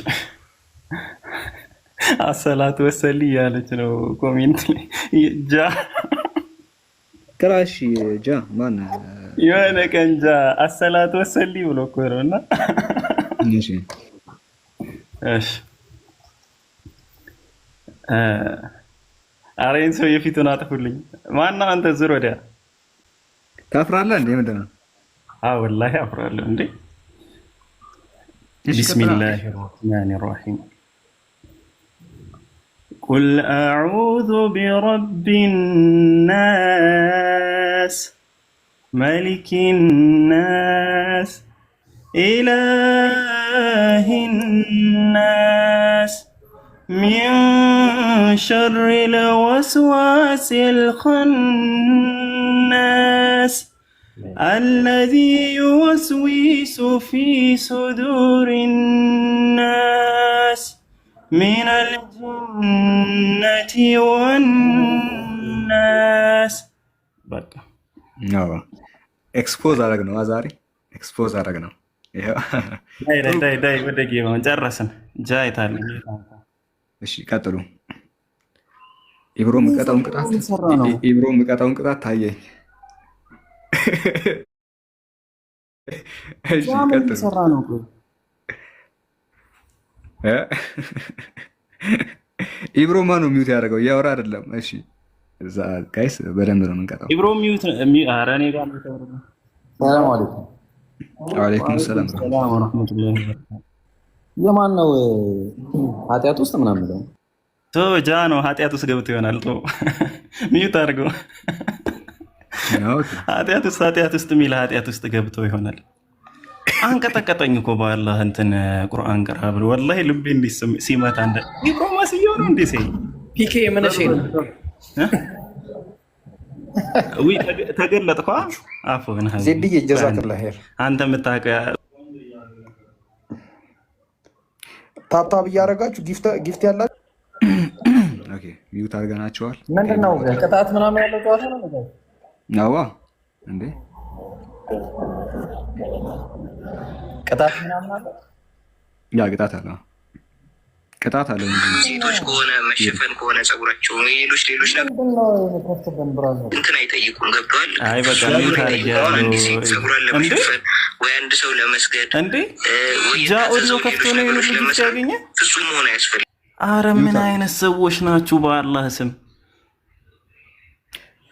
Speaker 1: አሰላቱ ወሰሊ ያለች ነው ኮሜንት ላይ ጃ
Speaker 3: ክራሽ ጃ ማን
Speaker 1: የሆነ ቀን ጃ አሰላቱ ወሰሊ ብሎ እኮ ነው። እና
Speaker 3: እሺ
Speaker 1: እሺ አሬን ሰው የፊቱን አጥፉልኝ። ማነው አንተ? ዙር ወዲያ
Speaker 3: ታፍራለህ እንዴ? ምንድን ነው?
Speaker 1: አዎ ወላሂ አፍራለሁ እንዴ። ቢስሚላሂ ረህማኒ ረሂም قل أعوذ برب الناس ملك الناس إله الناس من شر الوسواس الخناس الذي يوسوس في صدور الناس من الجنة والناس በቃ
Speaker 3: ኤክስፖዝ አደረግ ነው። ዛሬ ኤክስፖዝ አደረግ ነው።
Speaker 1: ዳይ ወደ ጌማውን ጨረስን። ጃ የታለ?
Speaker 3: እሺ ቀጥሉ። ኢብሮ ምቀጣውን ቅጣት ታየኝ። እሺ ቀጥሉ። ኢብሮ ማን ነው ሚውት ያደረገው? እያወራ አይደለም። እሺ እዛ ጋይስ በደንብ ነው የምንቀጣው።
Speaker 1: ኢብሮ ሚውት ኧረ እኔ ጋር ነው።
Speaker 2: ሰላም አለይኩም።
Speaker 3: ወአለይኩም ሰላም
Speaker 1: ወራህመቱላሂ።
Speaker 2: የማን ነው ኃጢአት ውስጥ ምናምን ነው?
Speaker 1: ጃ ነው ኃጢአት ውስጥ ገብቶ ይሆናል። ሚውት አድርገው። ኃጢአት ውስጥ የሚል ኃጢአት ውስጥ ገብቶ ይሆናል። አንቀጠቀጠኝ እኮ በአላህ እንትን ቁርአን ቅራ ብሎ ወላሂ ልቤ እንዲህ ሲመታ እንደ ኢብሮማስ እየሆነ እንዴ ሰይ
Speaker 4: ፒኬ ምንሽ ነው
Speaker 1: ወይ ተገለጥኳ። አፎን ሀዚ
Speaker 4: ዜድዬ ጀዛከላህ ኸይር።
Speaker 1: አንተ የምታውቀው
Speaker 4: ታብታብ እያደረጋችሁ ጊፍት ያላችሁ
Speaker 3: ኦኬ ሚውት አድርገናቸዋል።
Speaker 4: ምንድነው ቅጣት ምናምን ያለው ጨዋታ ነው ማለት
Speaker 3: ነው እንዴ?
Speaker 4: ቅጣት ምናምን አለ?
Speaker 3: ያ ቅጣት አለ። ቅጣት አለ እንጂ
Speaker 7: ሴቶች ከሆነ መሸፈን ከሆነ ጸጉራቸው ሌሎች እንትን አይጠይቁም። ገብቷል?
Speaker 1: አይ በቃ
Speaker 7: ጸጉሯን ለመሸፈን ወይ አንድ ሰው ለመስገድ
Speaker 1: እንዴ ጃ ኦዲዮ ከፍቶ ነው ልጅ ያገኘ
Speaker 7: ፍጹም መሆን አያስፈልግም።
Speaker 1: አረ ምን አይነት ሰዎች ናችሁ በአላህ ስም።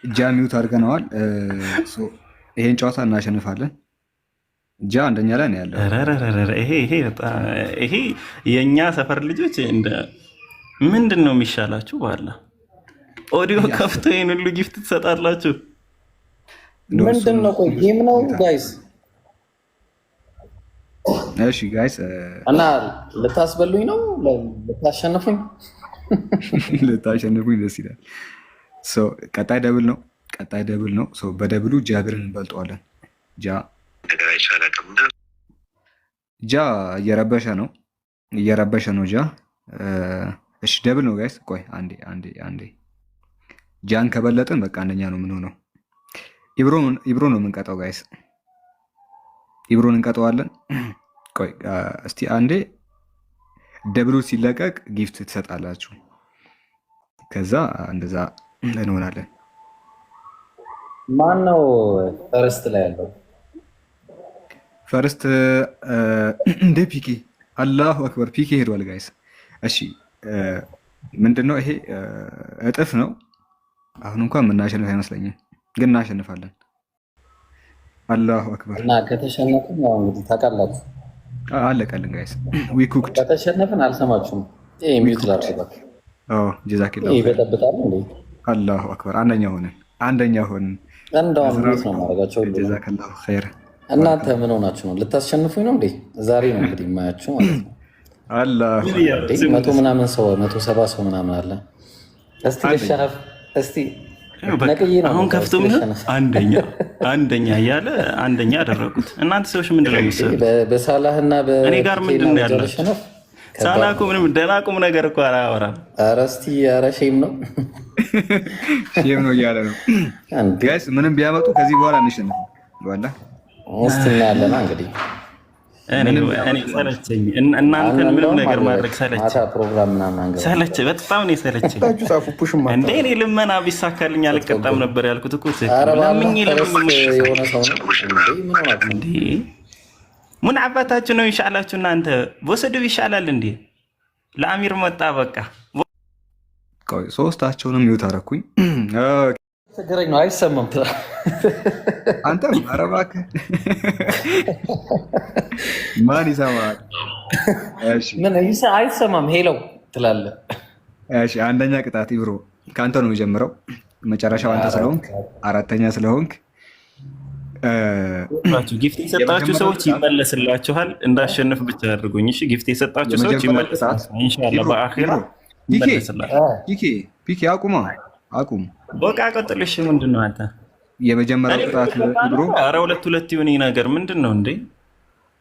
Speaker 3: ጃ ሚውት አድርገነዋል። ይሄን ጨዋታ እናሸንፋለን። ጃ አንደኛ ላይ ነው ያለው።
Speaker 1: ይሄ የእኛ ሰፈር ልጆች ምንድን ነው የሚሻላችሁ? በአላህ ኦዲዮ ከፍቶ ይህን ሁሉ ጊፍት ትሰጣላችሁ?
Speaker 2: ምንድን ነው? ቆይ ጌም ነው ጋይስ?
Speaker 3: እሺ ጋይስ
Speaker 2: እና ልታስበሉኝ ነው? ልታሸንፉኝ?
Speaker 3: ልታሸንፉኝ ደስ ይላል። ቀጣይ ደብል ነው። በደብሉ ጃብርን እንበልጠዋለን። ጃ እየረበሸ ነው ጃ። እሺ ደብል ነው ጋይስ። ቆይ አንዴ ጃን ከበለጥን በቃ አንደኛ ነው የምንሆነው። ኢብሮ ነው የምንቀጣው ጋይስ። ኢብሮን እንቀጠዋለን። ቆይ እስቲ አንዴ ደብሉ ሲለቀቅ ጊፍት ትሰጣላችሁ። ከዛ እንደዛ እንሆናለን።
Speaker 2: ማን ነው ፈርስት ላይ ያለው?
Speaker 3: ፈርስት እንደ ፒኬ። አላሁ አክበር ፒኬ ሄዷል ጋይስ። እሺ ምንድነው ይሄ? እጥፍ ነው። አሁን እንኳን የምናሸንፍ አይመስለኝም፣ ግን እናሸንፋለን። አላሁ አክበር።
Speaker 2: እና ከተሸነፍን ያው እንግዲህ ታውቃላችሁ፣
Speaker 3: አለቀልን ጋይስ። ዊ ኩክድ።
Speaker 2: ከተሸነፍን አልሰማችሁም። ይሄ ሚውት ላድርግ።
Speaker 3: ጀዛኪላሁ
Speaker 2: ይበጠብጣል እንዴ?
Speaker 3: አላሁ አክበር። አንደኛ ሆነን
Speaker 2: እንደውም ሚውት ነው ማድረጋቸው ሁሉ።
Speaker 3: ጀዛኪላሁ ኸይር።
Speaker 2: እናንተ ምን ሆናችሁ ነው? ልታስሸንፉኝ ነው እንዴ? ዛሬ ነው እንግዲህ የማያችሁ ማለት ነው።
Speaker 3: አላህ
Speaker 2: 100 ምናምን ሰው 170 ሰው ምናምን አለ። እስቲ ልሸነፍ እስቲ
Speaker 1: አሁን ከፍቶ አንደኛ እያለ አንደኛ ያደረጉት እናንተ ሰዎች ምንድን ነው የምትሰሩት?
Speaker 2: በሳላህና
Speaker 1: እኔ ጋር ምንድን ነው ያላችሁ? ሳላህ እኮ ምንም ደህና ቁም ነገር እኮ አላወራም።
Speaker 2: ኧረ እስኪ ኧረ ሼም ነው
Speaker 3: እያለ ነው። ጋይስ ምንም ቢያመጡ ከዚህ በኋላ እንሸነፍ ዋላ
Speaker 2: እስቲ እናያለን እንግዲህ
Speaker 1: እኔ ሰለቸኝ። እናንተን ምንም ነገር ማድረግ ሰለቸኝ። በጣም ነው የሰለቸኝ። እንደ እኔ ልመና ቢሳካልኝ አልቀጣም ነበር ያልኩት እኮ ምን አባታችሁ ነው ይሻላችሁ እናንተ ወሰደው ይሻላል እንዴ? ለአሚር መጣ በቃ
Speaker 3: ሶስታቸውንም ይውት አደረኩኝ።
Speaker 2: ችግረኝ ነው አይሰማም።
Speaker 3: አንተም ኧረ እባክህ ማን ይሰማል?
Speaker 2: ምን አይሰማም ሄለው ትላለህ።
Speaker 3: እሺ አንደኛ ቅጣት ይብሮ ከአንተ ነው የሚጀምረው። መጨረሻው አንተ ስለሆንክ አራተኛ ስለሆንክ
Speaker 1: ጊፍት የሰጣችሁ ሰዎች ይመለስላችኋል። እንዳሸንፍ ብቻ አድርጉኝ እሺ። ጊፍት የሰጣችሁ ሰዎች ይመለሳል ኢንሻአላህ በአኺራ ይመለስላል።
Speaker 3: ፒኬ አቁም
Speaker 1: በቃ ቀጥልሽ። ምንድን ነው አንተ
Speaker 3: የመጀመሪያው ቅጣት ብሮ?
Speaker 1: ኧረ ሁለት ይሁን ነገር ምንድን ነው እንዴ?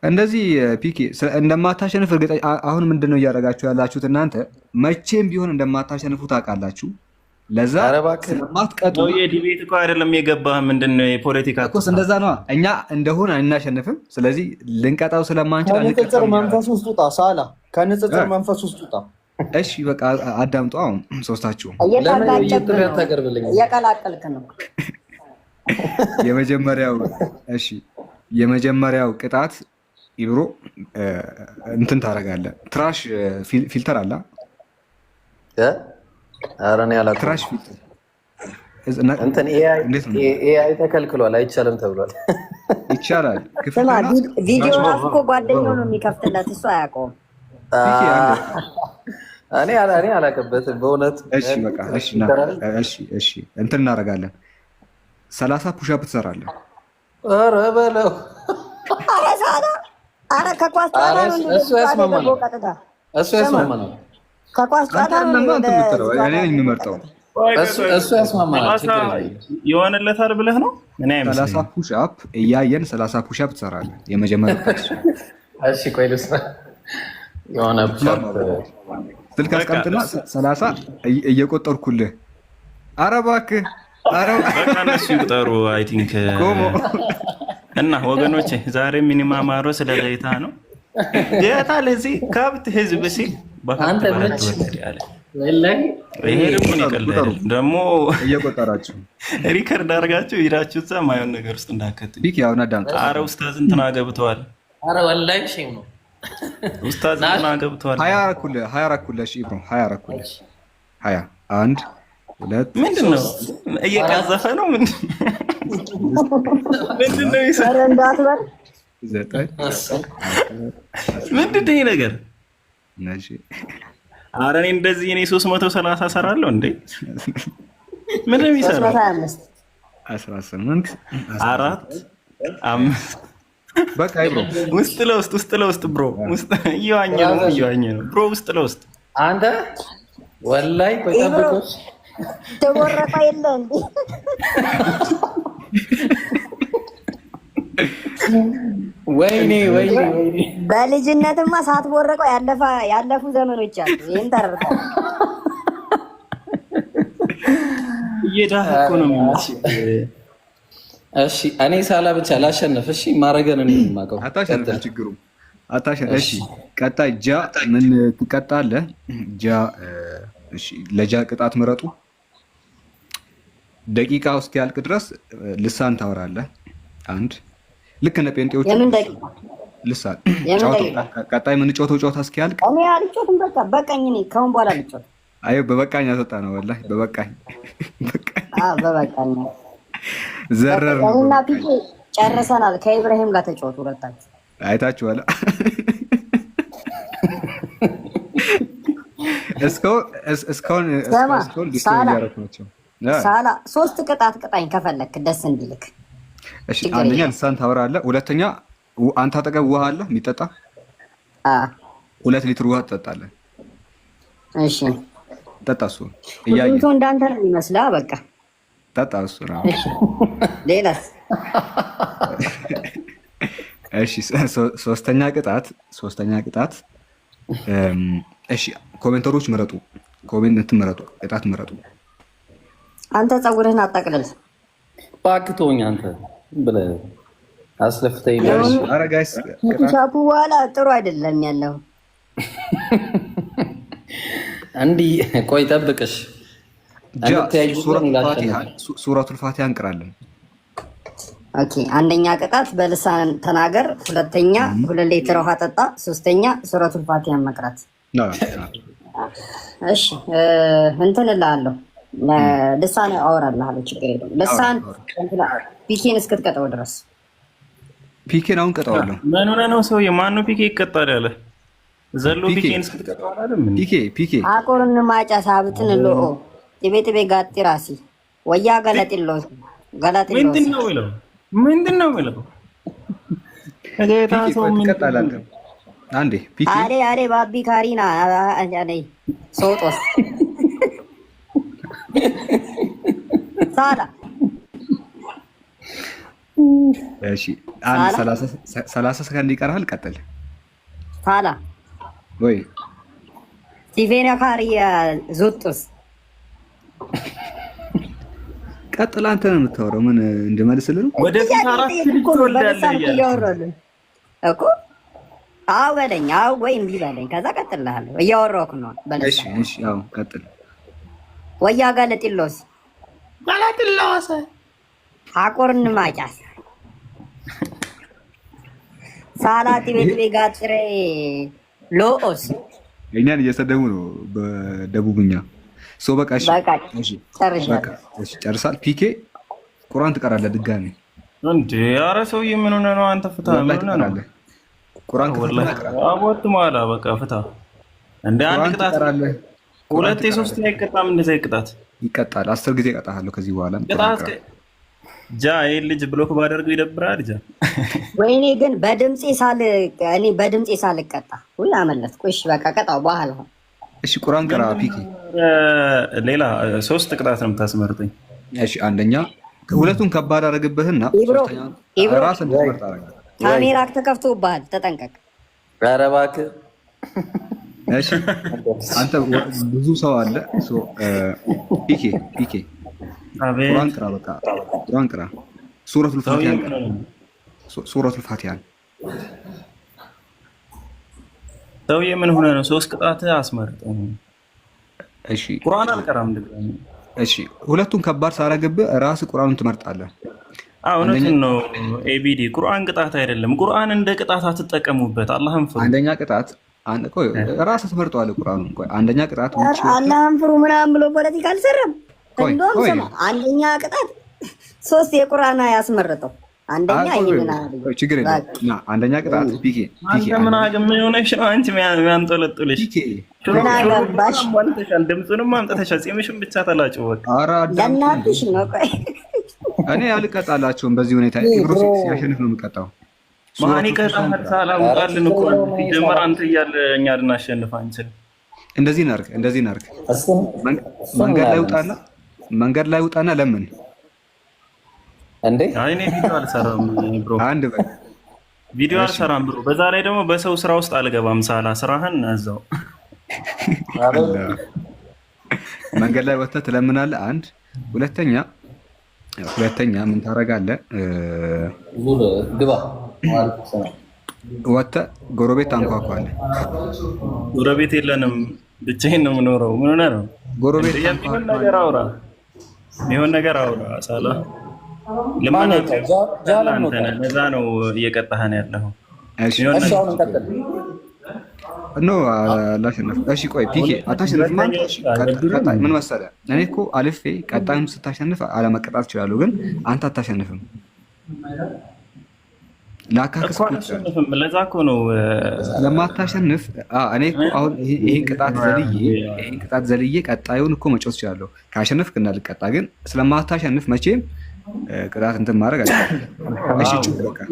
Speaker 3: እንደዚህ ፒኬ እንደማታሸንፍ እርግጠኛ። አሁን ምንድን ነው እያደረጋችሁ ያላችሁት እናንተ? መቼም ቢሆን እንደማታሸንፉ ታውቃላችሁ። ለዛ ስለማትቀጡ
Speaker 1: የዲቤት እኮ አይደለም የገባህ። ምንድን ነው የፖለቲካ
Speaker 3: እኮ እንደዛ ነው። እኛ እንደሆነ አናሸንፍም። ስለዚህ ልንቀጣው ስለማንችል
Speaker 4: ከንጽጽር መንፈስ ውስጥ ውጣ። ሳላ ከንጽጽር መንፈስ ውስጥ ውጣ።
Speaker 3: እሺ በቃ አዳምጡ። አሁን ሶስታችሁም
Speaker 5: እየቀላቀልክ ነው።
Speaker 3: የመጀመሪያው ቅጣት ይብሮ እንትን ታደርጋለህ። ትራሽ ፊልተር አለ። ትራሽ ፊልተር
Speaker 2: እንትን ኤአይ ተከልክሏል፣ አይቻልም ተብሏል።
Speaker 3: ይቻላል።
Speaker 5: ቪዲዮ ራሱ እኮ ጓደኛው ነው የሚከፍትለት፣ እሱ አያውቀውም።
Speaker 2: እኔ አላውቅበትም በእውነት።
Speaker 3: እሺ እንትን እናደርጋለን። 30 ፑሻፕ ትሰራለህ።
Speaker 2: ኧረ በለው።
Speaker 5: ኧረ ከኳስ ጨዋታ ነው
Speaker 2: እሱ ያስማማናል።
Speaker 5: ከኳስ ጨዋታ ነው
Speaker 3: የሚመርጠው
Speaker 2: እሱ ያስማማናል።
Speaker 1: የሆነለታል ብለህ ነው።
Speaker 3: 30 ፑሻፕ እያየን 30 ፑሻፕ ትሰራለህ። የመጀመሪያው
Speaker 2: እሺ ቆይ ልስራ የሆነ
Speaker 3: ስልክ አስቀምጥና 30 እየቆጠርኩልህ። ኧረ እባክህ
Speaker 1: እነሱ ይቁጠሩ። አይ ቲንክ እና ወገኖቼ ዛሬ ሚኒማ ማሮ ስለ ጌታ ነው። ጌታ ለዚህ ከብት ህዝብ ሲል
Speaker 2: አንተ መች
Speaker 1: ይሄ ደግሞ ይቀልዳል። ደግሞ
Speaker 3: እየቆጠራችሁ
Speaker 1: ሪከርድ አድርጋችሁ ሄዳችሁ እዛ ማየውን ነገር ውስጥ እንዳከትል። ኧረ ኡስታዝ እንትና ገብተዋል።
Speaker 2: ኧረ ወላሂ ሼም ነው።
Speaker 1: ኡስታዝ እንትና ገብተዋል።
Speaker 3: 20 አደረኩልህ። እሺ ብሮ 20 አደረኩልህ። 20 1 2
Speaker 1: ምንድን ነው እየቀዘፈ ነው? ምንድን ነው ይሰራ
Speaker 5: እንዳትበር
Speaker 3: 9
Speaker 1: ምንድን ነው ይሄ ነገር? ኧረ እኔ እንደዚህ እኔ 330 እሰራለሁ እንዴ? ምን ነው የሚሰራው?
Speaker 3: 18 4
Speaker 1: 5
Speaker 3: በቃ ብሮ
Speaker 1: ውስጥ ለውስጥ ብሮ ውስጥ እየዋኘ ነው ብሮ ውስጥ ለውስጥ
Speaker 2: አንተ ወላሂ ቆይተብቆሽ
Speaker 5: ተወረቀ የለ እንዴ?
Speaker 2: ወይኔ
Speaker 5: በልጅነትማ ሳትቦረቀው ያለፉ ዘመኖች አሉ። ይሄን ተረርታ
Speaker 1: እየዳህ እኮ ነው የሚመስል።
Speaker 2: እሺ እኔ ሳላ ብቻ ላሸነፍ። እሺ ማረገን ነው የማውቀው።
Speaker 3: አታሸንፍ፣ ችግሩ አታሸንፍ። እሺ ቀጣይ ጃ ምን ትቀጣለህ? ጃ እሺ ለጃ ቅጣት ምረጡ። ደቂቃ ውስጥ ያልቅ ድረስ ልሳን ታወራለህ። አንድ ልክ እንደ ጴንጤዎቹ ልሳን ቀጣይ የምንጮተው ጨዋታ እስኪያልቅ
Speaker 5: እኔ አልጮትም። በቃ በቃኝ። እኔ ከአሁን በኋላ አልጮትም።
Speaker 3: አይ በበቃኝ አስወጣ ነው ወላሂ በበቃኝ።
Speaker 5: በበቃኝ
Speaker 3: ዘረር
Speaker 5: እና ፒኬ ጨርሰናል። ከኢብራሂም ጋር ተጫወቱ ሁለታችሁ።
Speaker 3: አይታችኋል። እስካሁን
Speaker 5: ሳላ 3 ቅጣት ቅጣኝ ከፈለክ ደስ እንዲልክ።
Speaker 3: እሺ አንደኛ ልሳን ታወራለህ። ሁለተኛ አንተ አጠገብ ውሃ አለ የሚጠጣ 2 ሊትር ውሃ ትጠጣለህ።
Speaker 5: እሺ
Speaker 3: ጠጣ። እሱ
Speaker 5: እያየህ እንዳንተ ነው የሚመስልህ። በቃ
Speaker 3: ጠጣ እሱ ነው።
Speaker 5: ሌላስ?
Speaker 3: እሺ ሶስተኛ ቅጣት እሺ ኮሜንተሮች ምረጡ። ኮሜንት ምረጡ፣ ቅጣት ምረጡ።
Speaker 5: አንተ ፀጉርህን አጣቅልል
Speaker 2: እባክህ ተወኝ አንተ ብለህ አስለፍተኝ።
Speaker 3: ኧረ ጋይስ
Speaker 5: ሻፑ በኋላ ጥሩ አይደለም ያለው።
Speaker 2: እንዲህ ቆይ ጠብቅሽ።
Speaker 3: ሱረቱል ፋቲሃ እንቅራለን።
Speaker 5: ኦኬ አንደኛ ቅጣት በልሳን ተናገር፣ ሁለተኛ 2 ሊትር ውሃ ጠጣ፣ ሶስተኛ ሱረቱል ፋቲሃን መቅራት። እሺ እንትን እልሃለሁ ልሳን አወራልሃለሁ፣ ችግር የለውም። ልሳን ፒኬን እስክትቀጠው ድረስ
Speaker 3: ፒኬን አሁን ቀጠዋለሁ።
Speaker 1: ምን ሆነህ ነው ሰውዬ? ማነው ፒኬ ይቀጣል ያለ? ዘሎ ፒኬን እስክትቀጠው አይደለም
Speaker 3: ፒኬ
Speaker 5: አቆርን ማጫ ሳብትን ሎኦ ቲቤ ጋጢ ራሲ ወያ ገለጥሎ
Speaker 1: ምንድን ነው ብለው ከጌታ ሰው ምን
Speaker 3: ይቀጣላል? አንዴ ፒኬ
Speaker 5: አሬ ባቢ ካሪና አኔ ሶጦስ ሳላ
Speaker 3: እሺ አንድ 30 ሰከንድ ይቀርሃል። ቀጥል
Speaker 5: ሳላ
Speaker 3: ወይ
Speaker 5: ሲቬና ካሪያ ዙጥስ
Speaker 3: ቀጥል። አንተ ነው የምታወራው። ምን እንደመልስልህ ነው?
Speaker 1: ወደ ፊታራት
Speaker 5: ትወልዳለህ እኮ አው በለኝ፣ አው ወይ እምቢ በለኝ። ከዛ ቀጥልልሃለሁ። እያወራሁህ ነው።
Speaker 3: እሺ አዎ ቀጥል።
Speaker 5: ወያ ገለጥሎስ አቆርን ማጫስ ሳላቲ ቤት ጋጥሬ ሎኦስ
Speaker 3: እኛን እየሰደቡ ነው በደቡብኛ። ሶ በቃ እሺ ጨርሳል። ፒኬ ቁርአን ትቀራለህ ድጋሚ
Speaker 1: እንዴ? ኧረ ሰውዬ ምን ሆነህ ነው አንተ? ፍታ ምን ሆነህ ነው?
Speaker 3: ቁርአን
Speaker 1: አቦት ማላ በቃ ፍታ። እንደ አንድ ቅጣት ሁለቴ ሶስቴ አይቀጣም። እንደዛ ይቀጣል። 10 ጊዜ እቀጣለሁ ከዚህ በኋላ ቅጣት። ጃ ይሄን ልጅ ብሎክ ባደርገው ይደብራል። ጃ
Speaker 5: ወይኔ ግን በድምጼ ሳልቀጣ ወይ አመለጥኩ። እሺ በቃ ቀጣው በኋላ።
Speaker 3: እሺ ቁርአን ቀራ ፒኬ።
Speaker 1: ሌላ 3 ቅጣት ነው የምታስመርጠኝ?
Speaker 3: እሺ አንደኛ ሁለቱን ከባድ አደረግብህና ሶስተኛ ራስ እንድትመርጥ አደረግ።
Speaker 5: ካሜራ ተከፍቶብሃል፣ ተጠንቀቅ።
Speaker 2: ኧረ እባክህ
Speaker 3: እሺ አንተ ብዙ ሰው አለ። ፒኬ ቁርአን ቅራ። በቃ ቁርአን ቅራ። ሱረቱል ፋቲሃ
Speaker 1: ሰውዬ ምን ሆነህ ነው? 3 ቅጣት አስመርጠኝ።
Speaker 3: እሺ
Speaker 1: ቁርአን አልቀራም ድጋሚ።
Speaker 3: እሺ ሁለቱን ከባድ ሳረግብህ ራስህ ቁርአኑን ትመርጣለህ።
Speaker 1: እውነቱን ነው ኤቢዲ። ቁርአን ቅጣት አይደለም። ቁርአን እንደ ቅጣት አትጠቀሙበት። አላህን ፍሩ።
Speaker 3: አንደኛ ቅጣት ራስህ ትመርጠዋለህ ቁርአኑን። አንደኛ ቅጣት
Speaker 5: አላህን ፍሩ ምናምን ብሎ ፖለቲካ አልሰራም። እንደውም ስማ አንደኛ ቅጣት 3 የቁርአን ያስመረጠው አንደኛ ይሄና
Speaker 3: ችግር የለም። አንደኛ ቅጣት ፒኬ
Speaker 1: ምን ሆነሽ ነው አንቺ? የሚያንጠለጥልሽ
Speaker 5: ምን አገባሽ?
Speaker 1: ድምፁንም አምጥተሻል። ፂምሽን ብቻ ተላጭው በቃ።
Speaker 5: ለእናትሽ ነው። ቆይ
Speaker 3: እኔ አልቀጣላቸውም በዚህ ሁኔታ። ኢብሮስ ሲያሸንፍ ነው የምቀጣው።
Speaker 1: ማን ይቀጣል? ሰላም ቃልን እኮ ሲጀመር አንተ እያለ እኛ ልናሸንፍ አንችልም።
Speaker 3: እንደዚህ ናርክ መንገድ ላይ ውጣና ለምን
Speaker 2: እንዴ?
Speaker 1: አይ እኔ ቪዲዮ አልሰራም ብሮ።
Speaker 3: አንድ በል
Speaker 1: ቪዲዮ አልሰራም ብሮ። በዛ ላይ ደግሞ በሰው ስራ ውስጥ አልገባም። ሳላ ስራህን እዛው
Speaker 3: መንገድ ላይ ወጥተህ ትለምናለህ። አንድ ሁለተኛ ምን ታደርጋለህ?
Speaker 2: ግባ
Speaker 3: ወጥተህ ጎረቤት ታንኳኳለህ።
Speaker 1: ጎረቤት የለንም፣ ብቻዬን ነው የምኖረው። ምን ሆነህ ነው?
Speaker 3: ጎረቤት
Speaker 1: የሚሆን ነገር አውራ ሳላ። ለዛ ነው እየቀጣህን ያለው። እሺ ቆይ ፒኬ አታሸንፍ። ምን መሰለህ እኔ እኮ አልፌ ቀጣዩን ስታሸንፍ አለመቀጣት እችላለሁ፣ ግን አንተ አታሸንፍም። ለዛ እኮ ነው ለማታሸንፍ። እኔ እኮ አሁን ይሄን ቅጣት ዘልዬ ቀጣዩን እኮ መጫወት እችላለሁ ካሸነፍክ እንዳልቀጣ፣ ግን ስለማታሸንፍ መቼም ቅጣት እንትን ማድረግ አይቻልም። እሺ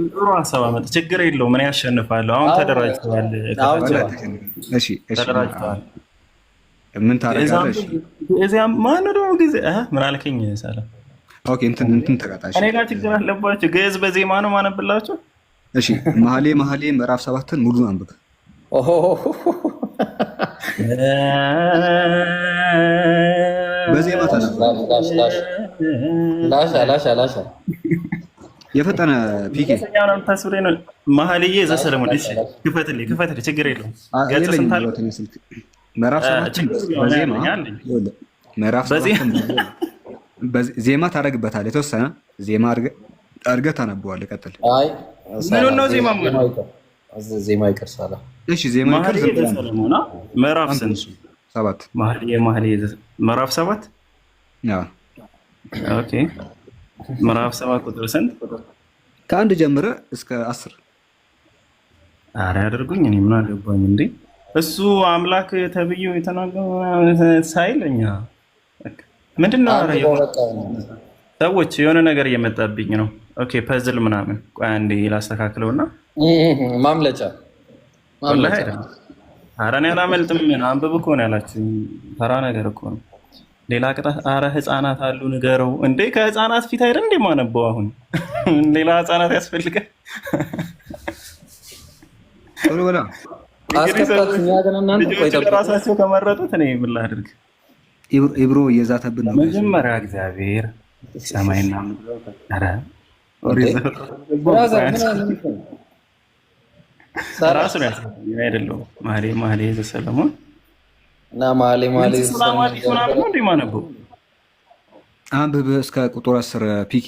Speaker 1: ጥሩ ሀሳብ አመጣ። ችግር የለውም። ምን ያሸንፋለሁ? አሁን ተደራጅተዋል።
Speaker 3: እሺ ምን ታደርጋለህ?
Speaker 1: እዚያም ማነው ደግሞ ጊዜ ምን አልከኝ? ሰላም ኦኬ እንትን ተቀጣሽ።
Speaker 8: እኔ ጋር ችግር አለባቸው። ግዕዝ በዜማ ነው ማነብላቸው።
Speaker 1: እሺ መኃልየ ምዕራፍ 7ን ሙሉን አንብብ። በዜማ
Speaker 2: ላሻ
Speaker 1: የፈጠነ ፒኬ
Speaker 8: መኃልየ ዘሰሎሞን። እሺ ክፈትልኝ፣ ችግር የለውም። ገጽ ስንት አለ?
Speaker 1: ምዕራፍ 7 በዜማ ምዕራፍ 7 ዜማ ታደርግበታለህ። የተወሰነ ዜማ አድርገህ ታነበዋለህ። ቀጥል።
Speaker 8: ምኑን ነው ዜማ?
Speaker 2: ዜማ ይቀርሳል።
Speaker 1: እሺ ዜማ ይቀርሳል።
Speaker 8: ምዕራፍ ስንት?
Speaker 1: 7
Speaker 8: መኃልየ ምዕራፍ 7 ኦኬ። ምዕራፍ 7 ቁጥር ስንት?
Speaker 1: ከአንድ ጀምረህ እስከ 10።
Speaker 8: ኧረ ያደርጉኝ፣ እኔ ምን አገባኝ እንዴ? እሱ አምላክ ተብዬው የተናገረው ሳይለኛ ምንድን ነው? ሰዎች የሆነ ነገር እየመጣብኝ ነው። ኦኬ ፐዝል ምናምን። ቆይ አንዴ ላስተካክለውና
Speaker 2: ማምለጫ።
Speaker 8: ኧረ እኔ አላመልጥም። አንብብ እኮ ነው ያላችሁኝ። ተራ ነገር እኮ ነው። ሌላ ቅጣት። ኧረ ህፃናት አሉ ንገረው እንዴ። ከህፃናት ፊት አይደል እንዴ ማነበው? አሁን ሌላ ህፃናት ያስፈልጋል?
Speaker 1: ቶሎ በላ
Speaker 8: ራሳቸው ከመረጡት እኔ ምን ላድርግ?
Speaker 1: ኢብሮ እየዛተብን ነው።
Speaker 8: መጀመሪያ እግዚአብሔር ሰማይና ራሱ አይደለም። መኃልየ ዘሰሎሞን
Speaker 2: እና መኃልየ
Speaker 8: ማነበው
Speaker 1: አንብብ እስከ ቁጥር 10 ፒኬ።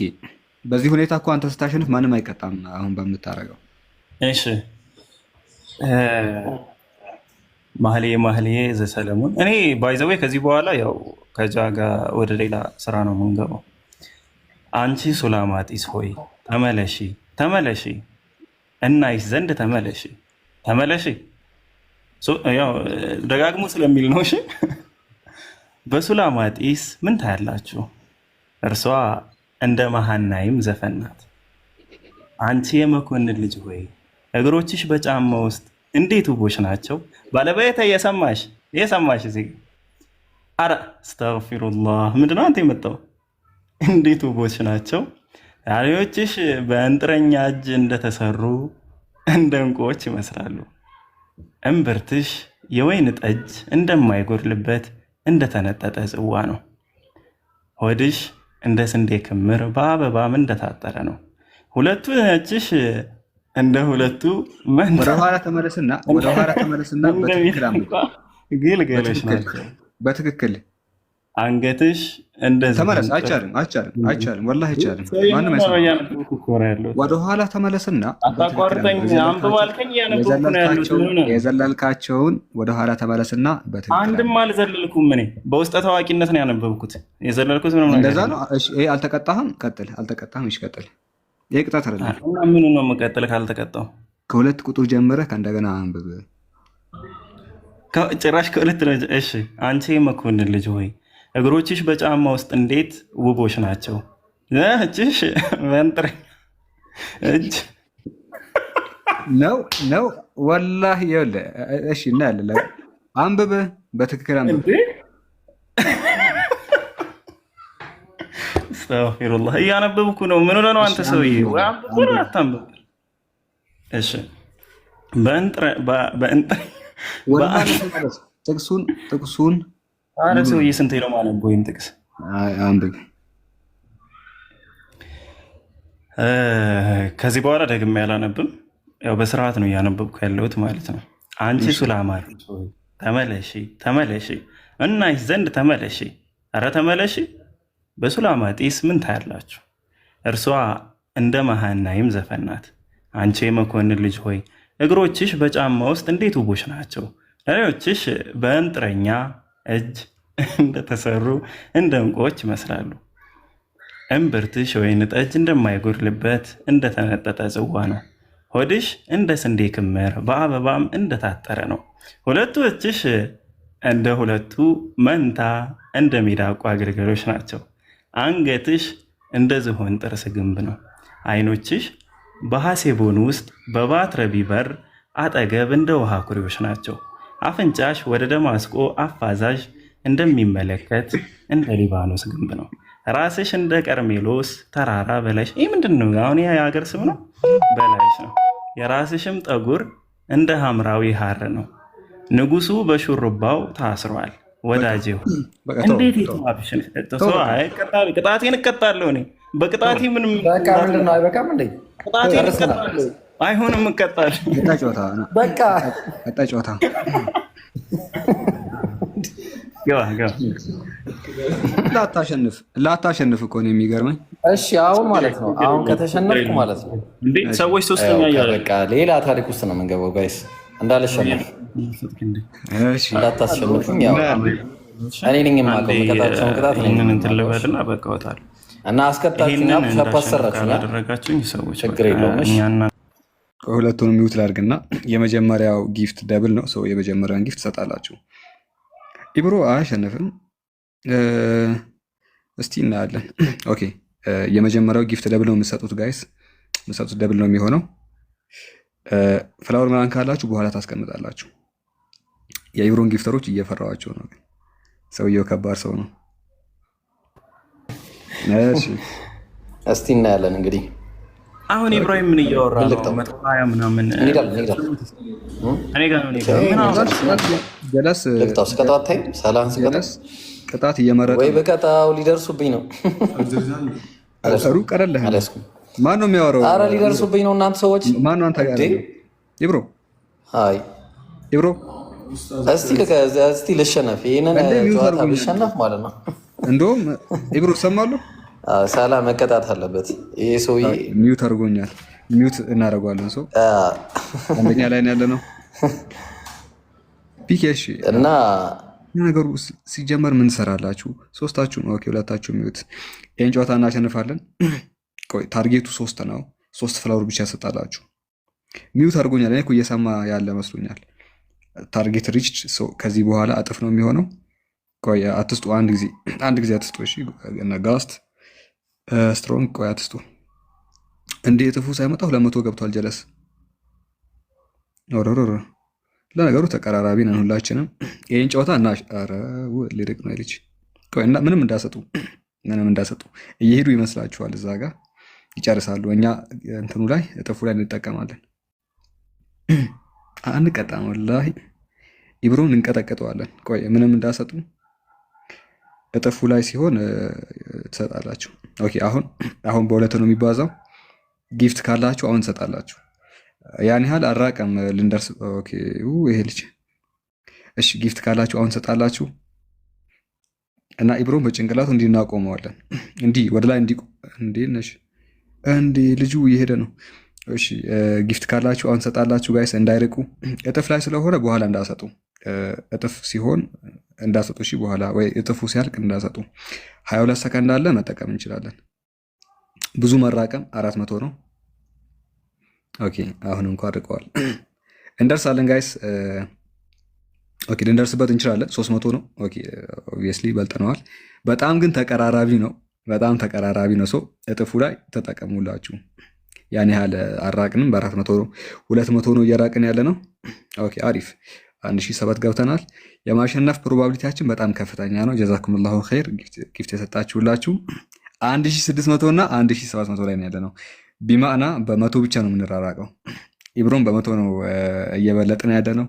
Speaker 1: በዚህ ሁኔታ እኮ አንተ ስታሸንፍ ማንም አይቀጣም። አሁን በምታደርገው
Speaker 8: እሺ መኃልየ ዘሰሎሞን። እኔ ባይዘዌ ከዚህ በኋላ ያው ከጃ ጋር ወደ ሌላ ስራ ነው የምንገባው። አንቺ ሱላማጢስ ሆይ ተመለሺ፣ እናይሽ ዘንድ ተመለሺ። ያው ደጋግሞ ስለሚል ነው። እሺ በሱላማጢስ ምን ታያላችሁ? እርሷ እንደ መሃናይም ዘፈን ናት። አንቺ የመኮንን ልጅ ሆይ እግሮችሽ በጫማ ውስጥ እንዴት ውቦች ናቸው። ባለቤቴ የሰማሽ እዚህ አረ አስተግፊሩላህ። ምንድነው አንተ የመጣው? እንዴት ውቦች ናቸው ዳሪዎችሽ በእንጥረኛ እጅ እንደተሰሩ እንደ ዕንቁዎች ይመስላሉ። እምብርትሽ የወይን ጠጅ እንደማይጎድልበት እንደተነጠጠ ጽዋ ነው። ሆድሽ እንደ ስንዴ ክምር በአበባም እንደታጠረ ነው። ሁለቱ ነጭሽ እንደ ሁለቱ
Speaker 1: ወደ ኋላ ተመለስና
Speaker 8: ግልገሎች ናቸው።
Speaker 1: በትክክል
Speaker 8: አንገትሽ እንደዚህ
Speaker 1: ተመለስ። አይቻልም፣ ወላሂ አይቻልም። ማንም አይሰማም። ወደ ኋላ ተመለስና የዘለልካቸውን ወደ ኋላ ተመለስና በትክክል።
Speaker 8: አንድም አልዘለልኩም። እኔ በውስጠ ታዋቂነት ነው ያነበብኩት። የዘለልኩት ምንም
Speaker 1: እንደዛ ነው። እሺ አልተቀጣህም? ቀጥል። አልተቀጣህም? እሺ ቀጥል። ይሄ ቅጣት አይደለም።
Speaker 8: ምን ነው የምቀጥል ካልተቀጣው?
Speaker 1: ከሁለት ቁጥር ጀምረህ ከእንደገና አንብብ።
Speaker 8: ጭራሽ ከሁለት ነው። እሺ አንቺ የመኮንን ልጅ ሆይ እግሮችሽ በጫማ ውስጥ እንዴት ውቦች ናቸው። እጅሽ በእንጥረኛ እጅ
Speaker 1: ነው ወላሂ። ይኸውልህ እሺ እናያለን። አንብብ፣ በትክክል አንብብ።
Speaker 8: አስተግፊሩላህ እያነበብኩ ነው። ምን ሆነህ ነው አንተ ሰውዬ? አታንብብ። እሺ
Speaker 1: ጥቅሱን
Speaker 8: ኧረ ሰውዬ ስንት ነው ማነበው? ወይም ጥቅስ
Speaker 1: አንብብ።
Speaker 8: ከዚህ በኋላ ደግሜ አላነብም። ያው በስርዓት ነው እያነበብኩ ያለሁት ማለት ነው። አንቺ ሱላማጢስ ሆይ ተመለሺ፣ እናይሽ ዘንድ ተመለሺ። ኧረ ተመለሺ። በሱላማጢስ ምን ታያላችሁ? እርሷ እንደ መሃናይም ዘፈን ናት። አንቺ የመኮንን ልጅ ሆይ እግሮችሽ በጫማ ውስጥ እንዴት ውቦች ናቸው። ዳሪዎችሽ በእንጥረኛ እጅ እንደተሰሩ እንደ ዕንቁዎች ይመስላሉ። እምብርትሽ ወይን ጠጅ እንደማይጎድልበት እንደተነጠጠ ጽዋ ነው። ሆድሽ እንደ ስንዴ ክምር በአበባም እንደታጠረ ነው። ሁለቱ እጅሽ እንደ ሁለቱ መንታ እንደ ሚዳቋ ግልገሎች ናቸው። አንገትሽ እንደ ዝሆን ጥርስ ግንብ ነው። ዓይኖችሽ በሐሴቦን ውስጥ በባትረቢ በር አጠገብ እንደ ውሃ ኩሬዎች ናቸው። አፍንጫሽ ወደ ደማስቆ አፋዛዥ እንደሚመለከት እንደ ሊባኖስ ግንብ ነው። ራስሽ እንደ ቀርሜሎስ ተራራ በላይሽ። ይህ ምንድን ነው? አሁን ይህ የሀገር ስም ነው። በላይሽ ነው። የራስሽም ጠጉር እንደ ሐምራዊ ሐር ነው። ንጉሱ በሹርባው ታስሯል። ወዳጄ እንዴት የተዋብሽን ቅጣቴን እቀጣለሁ። እኔ በቅጣቴ ምንም
Speaker 2: ምንድን ነው? አይበቃም እንዴ?
Speaker 8: ቅጣቴን እቀጣለሁ። አይሆንም፣ እቀጣለሁ።
Speaker 2: በቃ
Speaker 3: ጨዋታ ላታሸንፍ እኮ ነው የሚገርመኝ።
Speaker 2: እሺ አሁን ማለት ነው አሁን ከተሸነፍኩ ማለት ነው
Speaker 8: ሰዎች ሶስተኛ
Speaker 2: በቃ ሌላ ታሪክ ውስጥ ነው የምንገባው። ጋይስ እንዳልሸነፍ እንዳታስሸንፉኝ። ያው እኔ ነኝ የማውቀው የምቀጣቸውን ቅጣት
Speaker 8: እንትን ልበልና በቃ
Speaker 2: እና አስቀጣችሁና ፑሻፕ አሰራችሁኝ። ችግር የለውም።
Speaker 3: ሁለቱንም ሚውት ላድርግና የመጀመሪያው ጊፍት ደብል ነው። ሰው የመጀመሪያውን ጊፍት ትሰጣላችሁ። ኢብሮ አያሸንፍም። እስቲ እናያለን። ኦኬ የመጀመሪያው ጊፍት ደብል ነው የምትሰጡት ጋይስ፣ የምትሰጡት ደብል ነው የሚሆነው። ፍላወር ምናምን ካላችሁ በኋላ ታስቀምጣላችሁ። የኢብሮን ጊፍተሮች እየፈራዋቸው ነው። ሰውየው ከባድ ሰው ነው። እሺ
Speaker 2: እስቲ እናያለን እንግዲህ።
Speaker 8: አሁን ኢብራሂም ምን እያወራ ነው? መጥፋያ ምናምን እኔ ጋር ነው
Speaker 3: ጀለስ ቅጣት እየመረጠ
Speaker 2: ወይ በቀጣው ሊደርሱብኝ ነው።
Speaker 3: ሩቅ ቀረልህ። ማን ነው የሚያወራው?
Speaker 2: ኧረ ሊደርሱብኝ ነው እናንተ ሰዎች።
Speaker 3: ማን ነው አንተ ጋር? ኢብሮ
Speaker 2: አይ ኢብሮ እስቲ ልሸነፍ። ይሄንን ጨዋታ ብሸነፍ ማለት ነው
Speaker 3: እንደውም ኢብሮ ሰማለሁ
Speaker 2: ሳላ መቀጣት አለበት። ይሄ ሰውዬ
Speaker 3: ሚውት አድርጎኛል። ሚውት እናደርገዋለን። ሰው አንደኛ ላይ ያለ ነው ፒኬሽ
Speaker 2: እና
Speaker 3: ነገሩ ሲጀመር ምን ትሰራላችሁ? ሶስታችሁ ነው። ኦኬ ሁለታችሁ ሚውት። ይሄን ጨዋታ እናሸንፋለን። ቆይ ታርጌቱ 3 ነው። 3 ፍላወር ብቻ ሰጣላችሁ። ሚውት አድርጎኛል። እኔ እኮ እየሰማ ያለ መስሎኛል። ታርጌት ሪች ከዚህ በኋላ እጥፍ ነው የሚሆነው። ቆይ አትስጡ። አንድ ጊዜ አትስጡ። እሺ ጋስት ስትሮንግ ቆይ አትስጡ። እንደ እጥፉ ሳይመጣ 200 ገብቷል። ጀለስ ኦሮሮሮ ለነገሩ ተቀራራቢ ነን ሁላችንም። ይሄን ጨዋታ እና ኧረ ሊርቅ ነው ልጅ። ቆይ እና ምንም እንዳሰጡ እየሄዱ ይመስላችኋል። እዛ ጋር ይጨርሳሉ። እኛ እንትኑ ላይ እጥፉ ላይ እንጠቀማለን። አንቀጣም። ወላሂ ኢብሮን እንቀጠቅጠዋለን። ቆይ ምንም እንዳሰጡ እጥፉ ላይ ሲሆን ትሰጣላችሁ። ኦኬ አሁን በሁለት ነው የሚባዛው። ጊፍት ካላችሁ አሁን ትሰጣላችሁ። ያን ያህል አራቀም ልንደርስ። ኦኬ ይሄ ልጅ እሺ፣ ጊፍት ካላችሁ አሁን ትሰጣላችሁ እና ኢብሮን በጭንቅላቱ እንዲናቆመዋለን። እንዲህ ወደ ላይ እንዴ ነሽ እንዴ ልጁ እየሄደ ነው። እሺ ጊፍት ካላችሁ አሁን ትሰጣላችሁ ጋይስ፣ እንዳይርቁ። እጥፍ ላይ ስለሆነ በኋላ እንዳሰጡ። እጥፍ ሲሆን እንዳሰጡ። እሺ በኋላ ወይ እጥፉ ሲያልቅ እንዳሰጡ። 22 ሰከንድ አለ መጠቀም እንችላለን። ብዙ መራቀም 400 ነው። ኦኬ አሁን እንኳን ርቀዋል። እንደርሳለን ጋይስ። ኦኬ ልንደርስበት እንችላለን። 300 ነው። ኦኬ ኦብቪየስሊ በልጠነዋል። በጣም ግን ተቀራራቢ ነው። ሰው እጥፉ ላይ ተጠቀሙላችሁ። ያን ያህል አራቅንም። በ400 ነው። 200 ነው እየራቅን ያለ ነው። ኦኬ አሪፍ 1007 ገብተናል። የማሸነፍ ፕሮባቢሊቲያችን በጣም ከፍተኛ ነው። ጀዛኩምላሁ ኸይር። ጊፍት የሰጣችሁላችሁ 1600 እና 1700 ላይ ነው ያለ ነው። ቢማዕና በመቶ ብቻ ነው የምንራራቀው። ኢብሮን በመቶ ነው እየበለጥን ያለ ነው።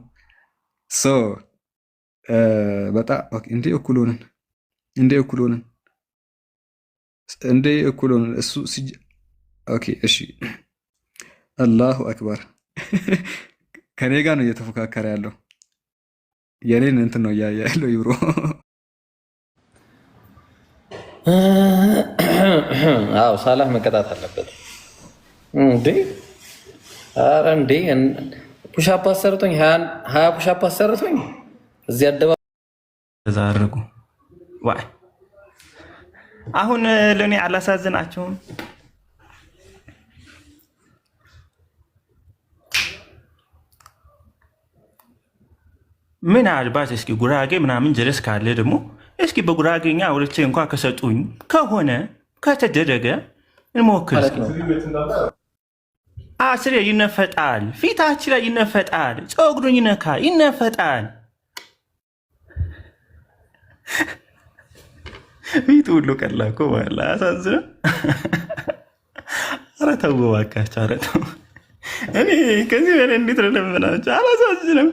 Speaker 3: በጣም እንዴ እኩል ሆነን እሱ ኦኬ እሺ፣ አላሁ አክበር። ከኔ ጋር ነው እየተፎካከረ ያለው። የኔን እንትን ነው እያየ ያለው ኢብሮ።
Speaker 2: አዎ ሳላህ መቀጣት አለበት እንዴ! ኧረ እንዴ ፑሻፕ አሰርቶኝ 20 ፑሻፕ አሰርቶኝ እዚህ አደባ
Speaker 8: ተዛረጉ። ዋይ አሁን ለኔ አላሳዝናቸውም። ምን አልባት እስኪ ጉራጌ ምናምን ጀለስ ካለ ደግሞ እስኪ በጉራጌኛ አውርቼ እንኳ ከሰጡኝ ከሆነ ከተደረገ እንሞክር እስኪ። አስሬ ይነፈጣል፣ ፊታች ላይ ይነፈጣል፣ ፀጉሩን ይነፈጣል። ፊቱ ሁሉ ቀላ እኮ ባላ አሳዝነው። ኧረ ተው እባካችሁ፣ ኧረ ተው። እኔ ከዚህ በላይ እንዴት ለለምናቸው አላሳዝንም።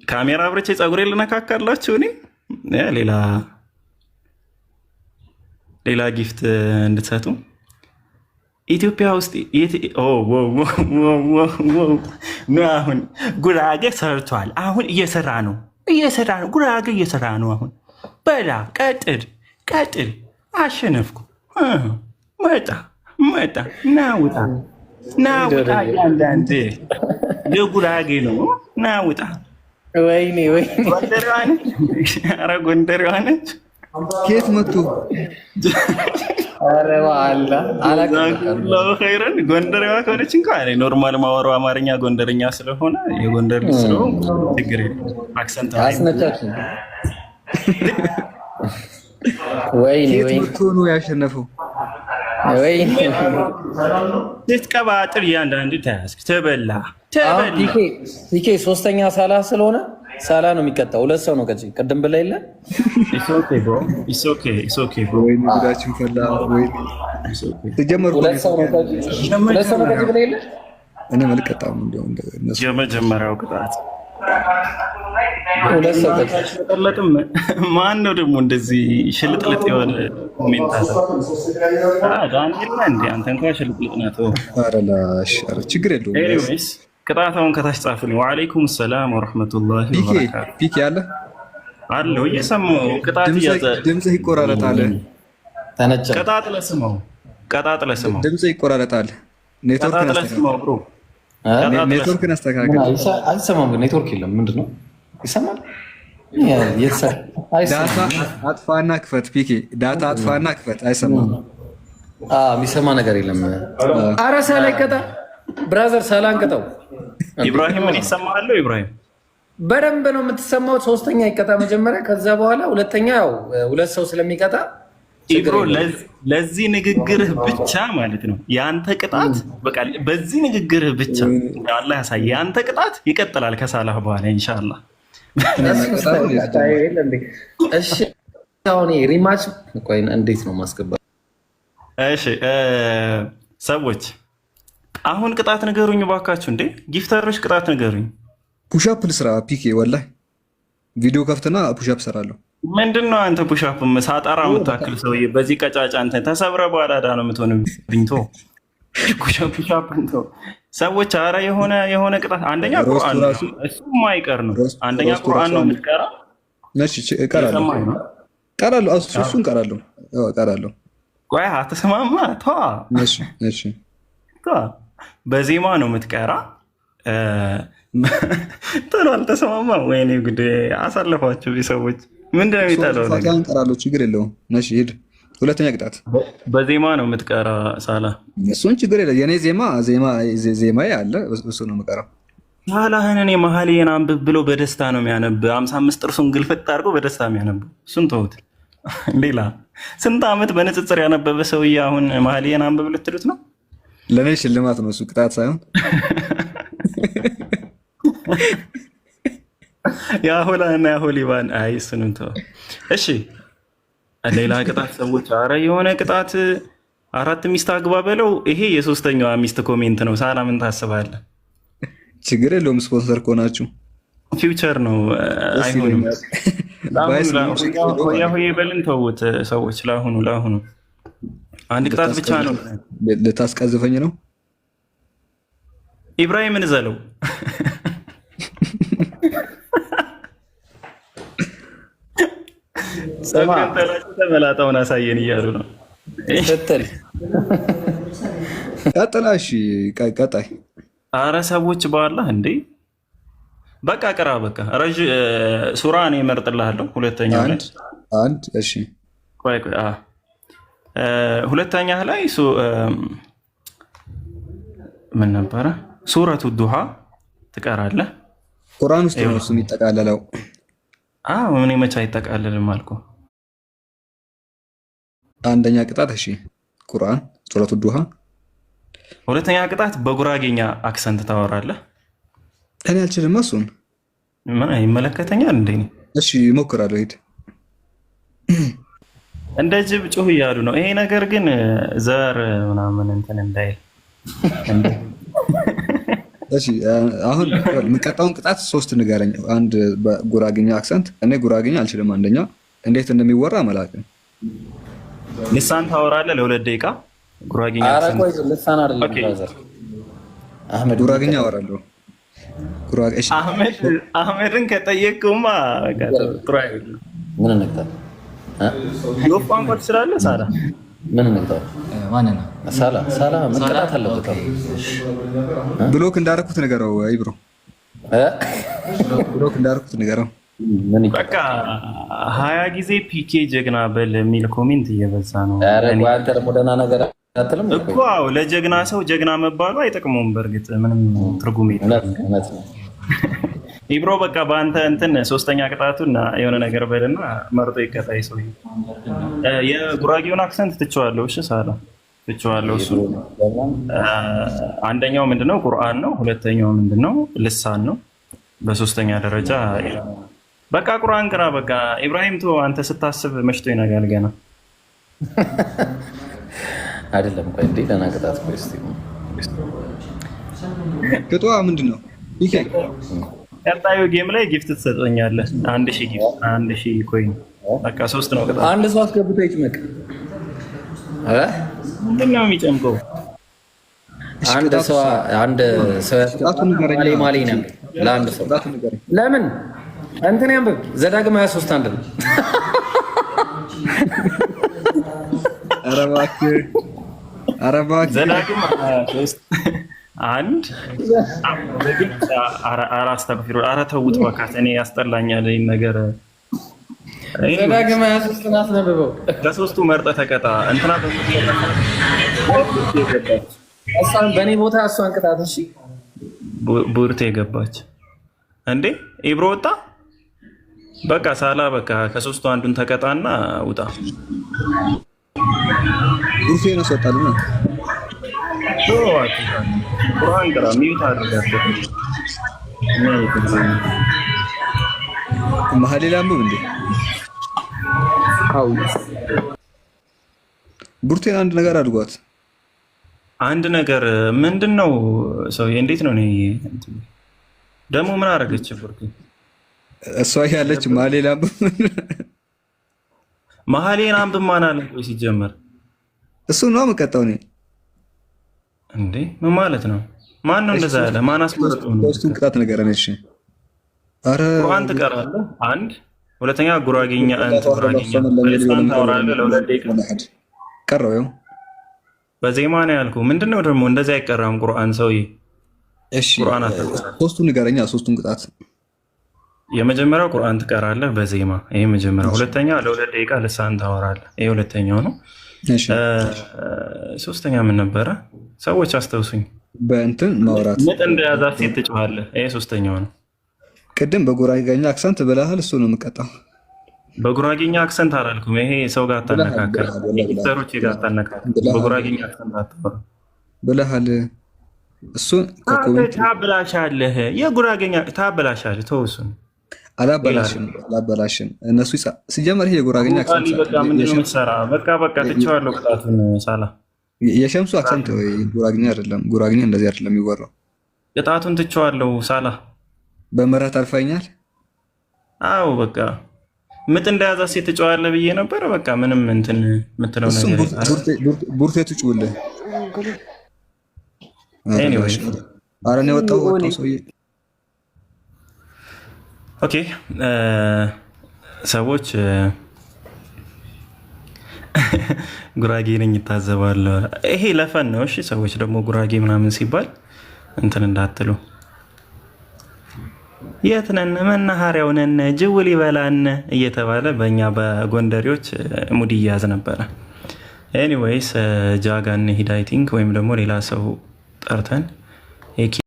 Speaker 8: ካሜራ አብረቼ ፀጉሬ ልነካካላችሁ። እኔ ሌላ ጊፍት እንድትሰጡ ኢትዮጵያ ውስጥ አሁን ጉራጌ ሰርቷል። አሁን እየሰራ ነው። ጉራጌ እየሰራ ነው። አሁን በላ ቀጥል። አሸነፍኩ። መጣ ናውጣ። እያንዳንድ የጉራጌ ነው። ናውጣ።
Speaker 2: ወይኔ
Speaker 8: ጎንደሬዋ ነች።
Speaker 3: ኬት መጡ?
Speaker 8: ኸይረን ጎንደሬዋ ከሆነች እንኳ ኖርማል ማወራው አማርኛ ጎንደርኛ ስለሆነ የጎንደር ልጅ ስለሆነ ችግር የለም። አክሰንት
Speaker 2: አስነቻችን። ኬት
Speaker 3: መጡ ነው ያሸነፈው?
Speaker 8: ስትቀባጥር እያንዳንዱ ተያዝክ፣ ተበላ።
Speaker 2: ፒኬ ሶስተኛ ሳላ ስለሆነ ሳላ ነው የሚቀጣው። 2 ሰው ነው ከዚህ ቅድም ብላ የለ
Speaker 3: ጉዳችን ፈላ። ተጀመሩ
Speaker 2: 2 ሰው ነው ከዚህ ብላ የለ።
Speaker 3: እኔ መልቀጣም
Speaker 8: የመጀመሪያው ቅጣት
Speaker 2: 2 ሰው
Speaker 8: ጠለጥም። ማን ነው ደግሞ እንደዚህ ሽልጥልጥ የሆነ ኮሜንታተር? እንደ አንተ እንኳ ሽልጥልጥ ናት።
Speaker 3: ችግር የለውም።
Speaker 8: ኤኒዌይስ ቅጣታውን ከታች ጻፉልኝ። ወአለይኩም ሰላም ወረሕመቱላሂ ወበረካቱ።
Speaker 3: ፒክ ያለ
Speaker 8: አለው እየሰማሁ ቅጣት እያዘ
Speaker 3: ድምፅህ ይቆራረጣል።
Speaker 8: ቀጣጥ ለስማው
Speaker 3: ድምፅህ ይቆራረጣል። ኔትወርክን አስተካክል።
Speaker 2: አይሰማም ግን ኔትወርክ የለም። ምንድን ነው ይሰማል?
Speaker 3: ዳታ አጥፋና ክፈት። ፒኬ ዳታ አጥፋና ክፈት። አይሰማም።
Speaker 2: የሚሰማ ነገር የለም። ኧረ ሳላ ይቀጣ ብራዘር፣ ሳላን ቅጠው።
Speaker 8: ኢብራሂም ምን ይሰማሃለሁ? ኢብራሂም
Speaker 2: በደንብ ነው የምትሰማው። ሶስተኛ ይቀጣ መጀመሪያ፣ ከዛ በኋላ ሁለተኛ 2 ሰው ስለሚቀጣ
Speaker 8: ኢብሮ ለዚህ ንግግርህ ብቻ ማለት ነው የአንተ ቅጣት። በቃ በዚህ ንግግርህ ብቻ አላህ ያሳይ። የአንተ ቅጣት ይቀጥላል ከሳላህ በኋላ ኢንሻአላህ።
Speaker 2: እሺ አሁን ሪማች ቆይ እንዴት ነው ማስገባት?
Speaker 8: እሺ ሰዎች አሁን ቅጣት ንገሩኝ ባካችሁ። እንዴ ጊፍተሮች ቅጣት ንገሩኝ።
Speaker 3: ፑሻፕ ልስራ ፒኬ ወላሂ ቪዲዮ ከፍትና ፑሻፕ ሰራለሁ።
Speaker 8: ምንድን ነው አንተ ፑሻፕ ሳጣራ የምታክል ሰውዬ በዚህ ቀጫጫ አንተ ተሰብረ ባላዳ ነው የምትሆንብኝ። ቶ ፑሻፕ ሰዎች አረ የሆነ ቅጣት። አንደኛ ቁርአን ነው እሱ ማይቀር ነው። አንደኛ ቁርአን ነው የምትቀራ።
Speaker 3: እሺ እቀራለሁ። እሱን እቀራለሁ።
Speaker 8: ቆይ አትሰማማ?
Speaker 3: እሺ
Speaker 8: በዜማ ነው የምትቀራ። ቶሎ አልተሰማማ። ወይኔ ጉዴ! አሳለፏቸው ሰዎች። ምንድን ነው የሚጠለው ነገር?
Speaker 3: እቀራለሁ፣ ችግር የለውም። እሺ ሂድ። ሁለተኛ ቅጣት
Speaker 8: በዜማ ነው የምትቀራ ሳላ።
Speaker 3: እሱን ችግር የለም። የኔ ዜማ አለ፣ እሱ ነው የምቀራው።
Speaker 8: ሳላህን እኔ መሀሌን አንብብ ብሎ በደስታ ነው የሚያነብ። 55 ጥርሱን ግልፍጥ አድርጎ በደስታ የሚያነብ። እሱን ተውት። ሌላ ስንት ዓመት በንጽጽር ያነበበ ሰውዬ አሁን መሀሌን አንብብ ልትሉት ነው?
Speaker 3: ለእኔ ሽልማት ነው እሱ፣ ቅጣት ሳይሆን
Speaker 8: የአሁላና የአሁሊባን አይ እሱንም ተው። እሺ ሌላ ቅጣት ሰዎች። አረ የሆነ ቅጣት 4 ሚስት አግባ በለው። ይሄ የሶስተኛዋ ሚስት ኮሜንት ነው። ሳላ ምን ታስባለህ?
Speaker 3: ችግር የለውም። ስፖንሰር ከሆናችሁ
Speaker 8: ፊውቸር ነው። አይሆንም። ሆያ በልን ተውት ሰዎች። ለአሁኑ አንድ ቅጣት ብቻ ነው።
Speaker 3: ልታስቀዝፈኝ ነው?
Speaker 8: ኢብራሂምን ዘለው ተመላጣውን አሳየን እያሉ ነው።
Speaker 3: ቀጥላ። እሺ ቀጣይ።
Speaker 8: አረ ሰዎች በኋላ እንዴ በቃ ቅራ። በቃ ሱራ እኔ እመርጥልሃለሁ። ሁለተኛ ላይ
Speaker 3: እሺ
Speaker 8: ቆይ ሁለተኛ ላይ ምን ነበረ? ሱረቱ ዱሃ ትቀራለህ።
Speaker 3: ቁርአን ውስጥ ነው እሱ የሚጠቃለለው።
Speaker 8: ምን መቼ አይጠቃልልም አልኩ።
Speaker 3: አንደኛ ቅጣት እሺ ቁርአን ሱረቱ ዱሃ።
Speaker 8: ሁለተኛ ቅጣት በጉራጌኛ አክሰንት ታወራለህ።
Speaker 3: እኔ አልችልም እሱን።
Speaker 8: ምን ይመለከተኛል እንዴ?
Speaker 3: እሺ እሞክራለሁ። ሂድ።
Speaker 8: እንደ ጅብ ጩህ እያሉ ነው። ይሄ ነገር ግን ዘር ምናምን እንትን እንዳይል።
Speaker 3: እሺ አሁን የምቀጣውን ቅጣት 3 ንገረኝ። አንድ በጉራግኛ አክሰንት። እኔ ጉራግኛ አልችልም። አንደኛ እንዴት እንደሚወራ አላውቅም።
Speaker 8: ልሳን ታወራለህ ለ2 ደቂቃ ጉራግኛ አክሰንት።
Speaker 4: ቆይ ልሳን አይደለም አህመድ፣
Speaker 3: ጉራግኛ አወራለሁ።
Speaker 8: አህመድን ከጠየቅኩማ ጥሩ አይደለም።
Speaker 4: ምን እንቅጣው?
Speaker 8: ዮፍ ቋንቋ ትችላለህ? ሳላ
Speaker 4: ምን እንቅጣው? ማንና ሳላ መቀጣት አለበት።
Speaker 3: ብሎክ እንዳደረኩት ንገረው። ይብሮ ብሎክ እንዳደረኩት ንገረው።
Speaker 8: በቃ 20 ጊዜ ፒኬ ጀግና በል የሚል ኮሜንት እየበዛ ነው።
Speaker 4: አንተ ደግሞ ደህና ነገር አትልም
Speaker 8: እኮ። ለጀግና ሰው ጀግና መባሉ አይጠቅመውም። በእርግጥ ምንም ትርጉም የለም። ኢብሮ በቃ በአንተ እንትን 3ኛ ቅጣቱን የሆነ ነገር በልና መርጦ ይቀጣይ ሰው። የጉራጌውን አክሰንት ትቼዋለሁ። እሺ ሳላ ትቼዋለሁ። እሱ አንደኛው ምንድነው? ቁርአን ነው። ሁለተኛው ምንድነው? ልሳን ነው። በ3ኛ ደረጃ በቃ ቁርአን ቅራ። በቃ ኢብራሂም ቶ አንተ ስታስብ መሽቶ ይነጋል ገና
Speaker 4: አይደለም። ቆይ እንዴ ደህና ቅጣት ቆይ እስቲ
Speaker 3: ቅጧ ምንድነው?
Speaker 8: ቀጣዩ ጌም ላይ ጊፍት ትሰጠኛለህ። 1000 ጊፍት 1000 ኮይን። በቃ 3 ነው ቅጣት።
Speaker 4: አንድ ሰው አስገብቶ ይጭመቅ።
Speaker 8: ምንድን ነው የሚጨምቀው?
Speaker 4: አንድ ሰው ማሌ ነው ለአንድ ሰው። ለምን እንትን ያንብብ። ዘዳግም 23 አንድ ነው።
Speaker 3: ኧረ እባክህ
Speaker 8: ዘዳግም 23 አንድ አራስተግፊሩ። ኧረ ተውት እባክህ፣ እኔ ያስጠላኛል ይሄን ነገር።
Speaker 4: ዘዳግም 23 አስነብበው።
Speaker 8: ከ3ቱ መርጠህ ተቀጣ። እንትና
Speaker 4: እሷን በእኔ ቦታ እሷን ቅጣት። እሺ
Speaker 8: ቡርቴ ገባች እንዴ? ኢብሮ ወጣ። በቃ ሳላ በቃ ከ3ቱ አንዱን ተቀጣና ውጣ።
Speaker 3: ቡርቴ ነው ሰጣልና
Speaker 8: ቁርአን ቅራ። ሚዩት አድርጋቸው።
Speaker 3: መሀል ላይ አንብብ እንዴ?
Speaker 4: አው
Speaker 3: ቡርቴን አንድ ነገር አድርጓት።
Speaker 8: አንድ ነገር ምንድነው? ሰውዬ እንዴት ነው? እኔ ደግሞ ምን አደረገች ቡርቴ?
Speaker 3: እሷ ያለች መሀል ላይ አንብብ።
Speaker 8: መሀሌን አንብብ ማን አለ? ቆይ ሲጀመር
Speaker 3: እሱ ነው የምቀጣው እኔ
Speaker 8: እንዴ? ምን ማለት ነው? ማን ነው እንደዛ ያለ? ማን አስመረጠው ነው?
Speaker 3: ሶስቱን ቅጣት ንገረን። እሺ ኧረ
Speaker 8: ቁርአን ትቀራለህ። አንድ ሁለተኛ ጉራጌኛ ልሳን ታወራለህ ለ2 ደቂቃ።
Speaker 3: ቀረው ይኸው
Speaker 8: በዜማ ነው ያልኩህ። ምንድነው ደግሞ እንደዛ አይቀራም ቁርአን ሰውዬ።
Speaker 3: እሺ ሶስቱን ንገረኛ። 3ቱን ቅጣት
Speaker 8: የመጀመሪያው ቁርአን ትቀራለህ በዜማ። ይሄ መጀመሪያው። ሁለተኛ ለ2 ደቂቃ ልሳን ታወራለህ። ይሄ ሁለተኛው ነው።
Speaker 3: እሺ
Speaker 8: 3ኛ ምን ነበረ? ሰዎች አስተውሱኝ።
Speaker 3: በእንትን ማውራት
Speaker 8: ምጥ እንደያዛት ሴት ትጮኻለህ። ይሄ 3ኛው ነው።
Speaker 3: ቅድም በጉራጌኛ አክሰንት ብለሃል። እሱ ነው የምቀጣው።
Speaker 8: በጉራጌኛ አክሰንት አላልኩም። ይሄ ሰው ጋር አታነካከል። ሂተሮች ጋር አታነካከል። በጉራጌኛ አክሰንት አታወራ
Speaker 3: ብለሃል። እሱን
Speaker 8: ታበላሻለህ። የጉራጌኛ ታበላሻለህ። ተው እሱን።
Speaker 3: አላበላሽም። እነሱ ሲጀመር ይሄ የጉራጌኛ አክሰንት
Speaker 8: በቃ ምንድን ነው የምትሰራ? በቃ ትቼዋለሁ ቅጣቱን። ሳላ
Speaker 3: የሸምሱ አክሰንት ወይ ጉራጌኛ አይደለም። ጉራጌኛ እንደዚህ አይደለም የሚወራው።
Speaker 8: ቅጣቱን ትቼዋለሁ። ሳላ
Speaker 3: በምህረት አልፈኛል።
Speaker 8: አዎ በቃ ምጥ እንደያዛ ሴት ትጮኻለህ ብዬ ነበር። በቃ ምንም እንትን የምትለው ነገር
Speaker 3: ቡርቴ ትጩውልህ።
Speaker 8: ኤኒዌይ
Speaker 3: ኧረ እኔ ወጣሁ ሰውዬ።
Speaker 8: ኦኬ ሰዎች ጉራጌ ነኝ ይታዘባለሁ። ይሄ ለፈን ነው። እሺ ሰዎች ደግሞ ጉራጌ ምናምን ሲባል እንትን እንዳትሉ። የት ነን? መናኸሪያው ነን፣ ጅውል ይበላን እየተባለ በእኛ በጎንደሬዎች ሙድ እያዝ ነበረ። ኤኒዌይስ ጃጋ እንሂድ አይ ቲንክ፣ ወይም ደግሞ ሌላ ሰው ጠርተን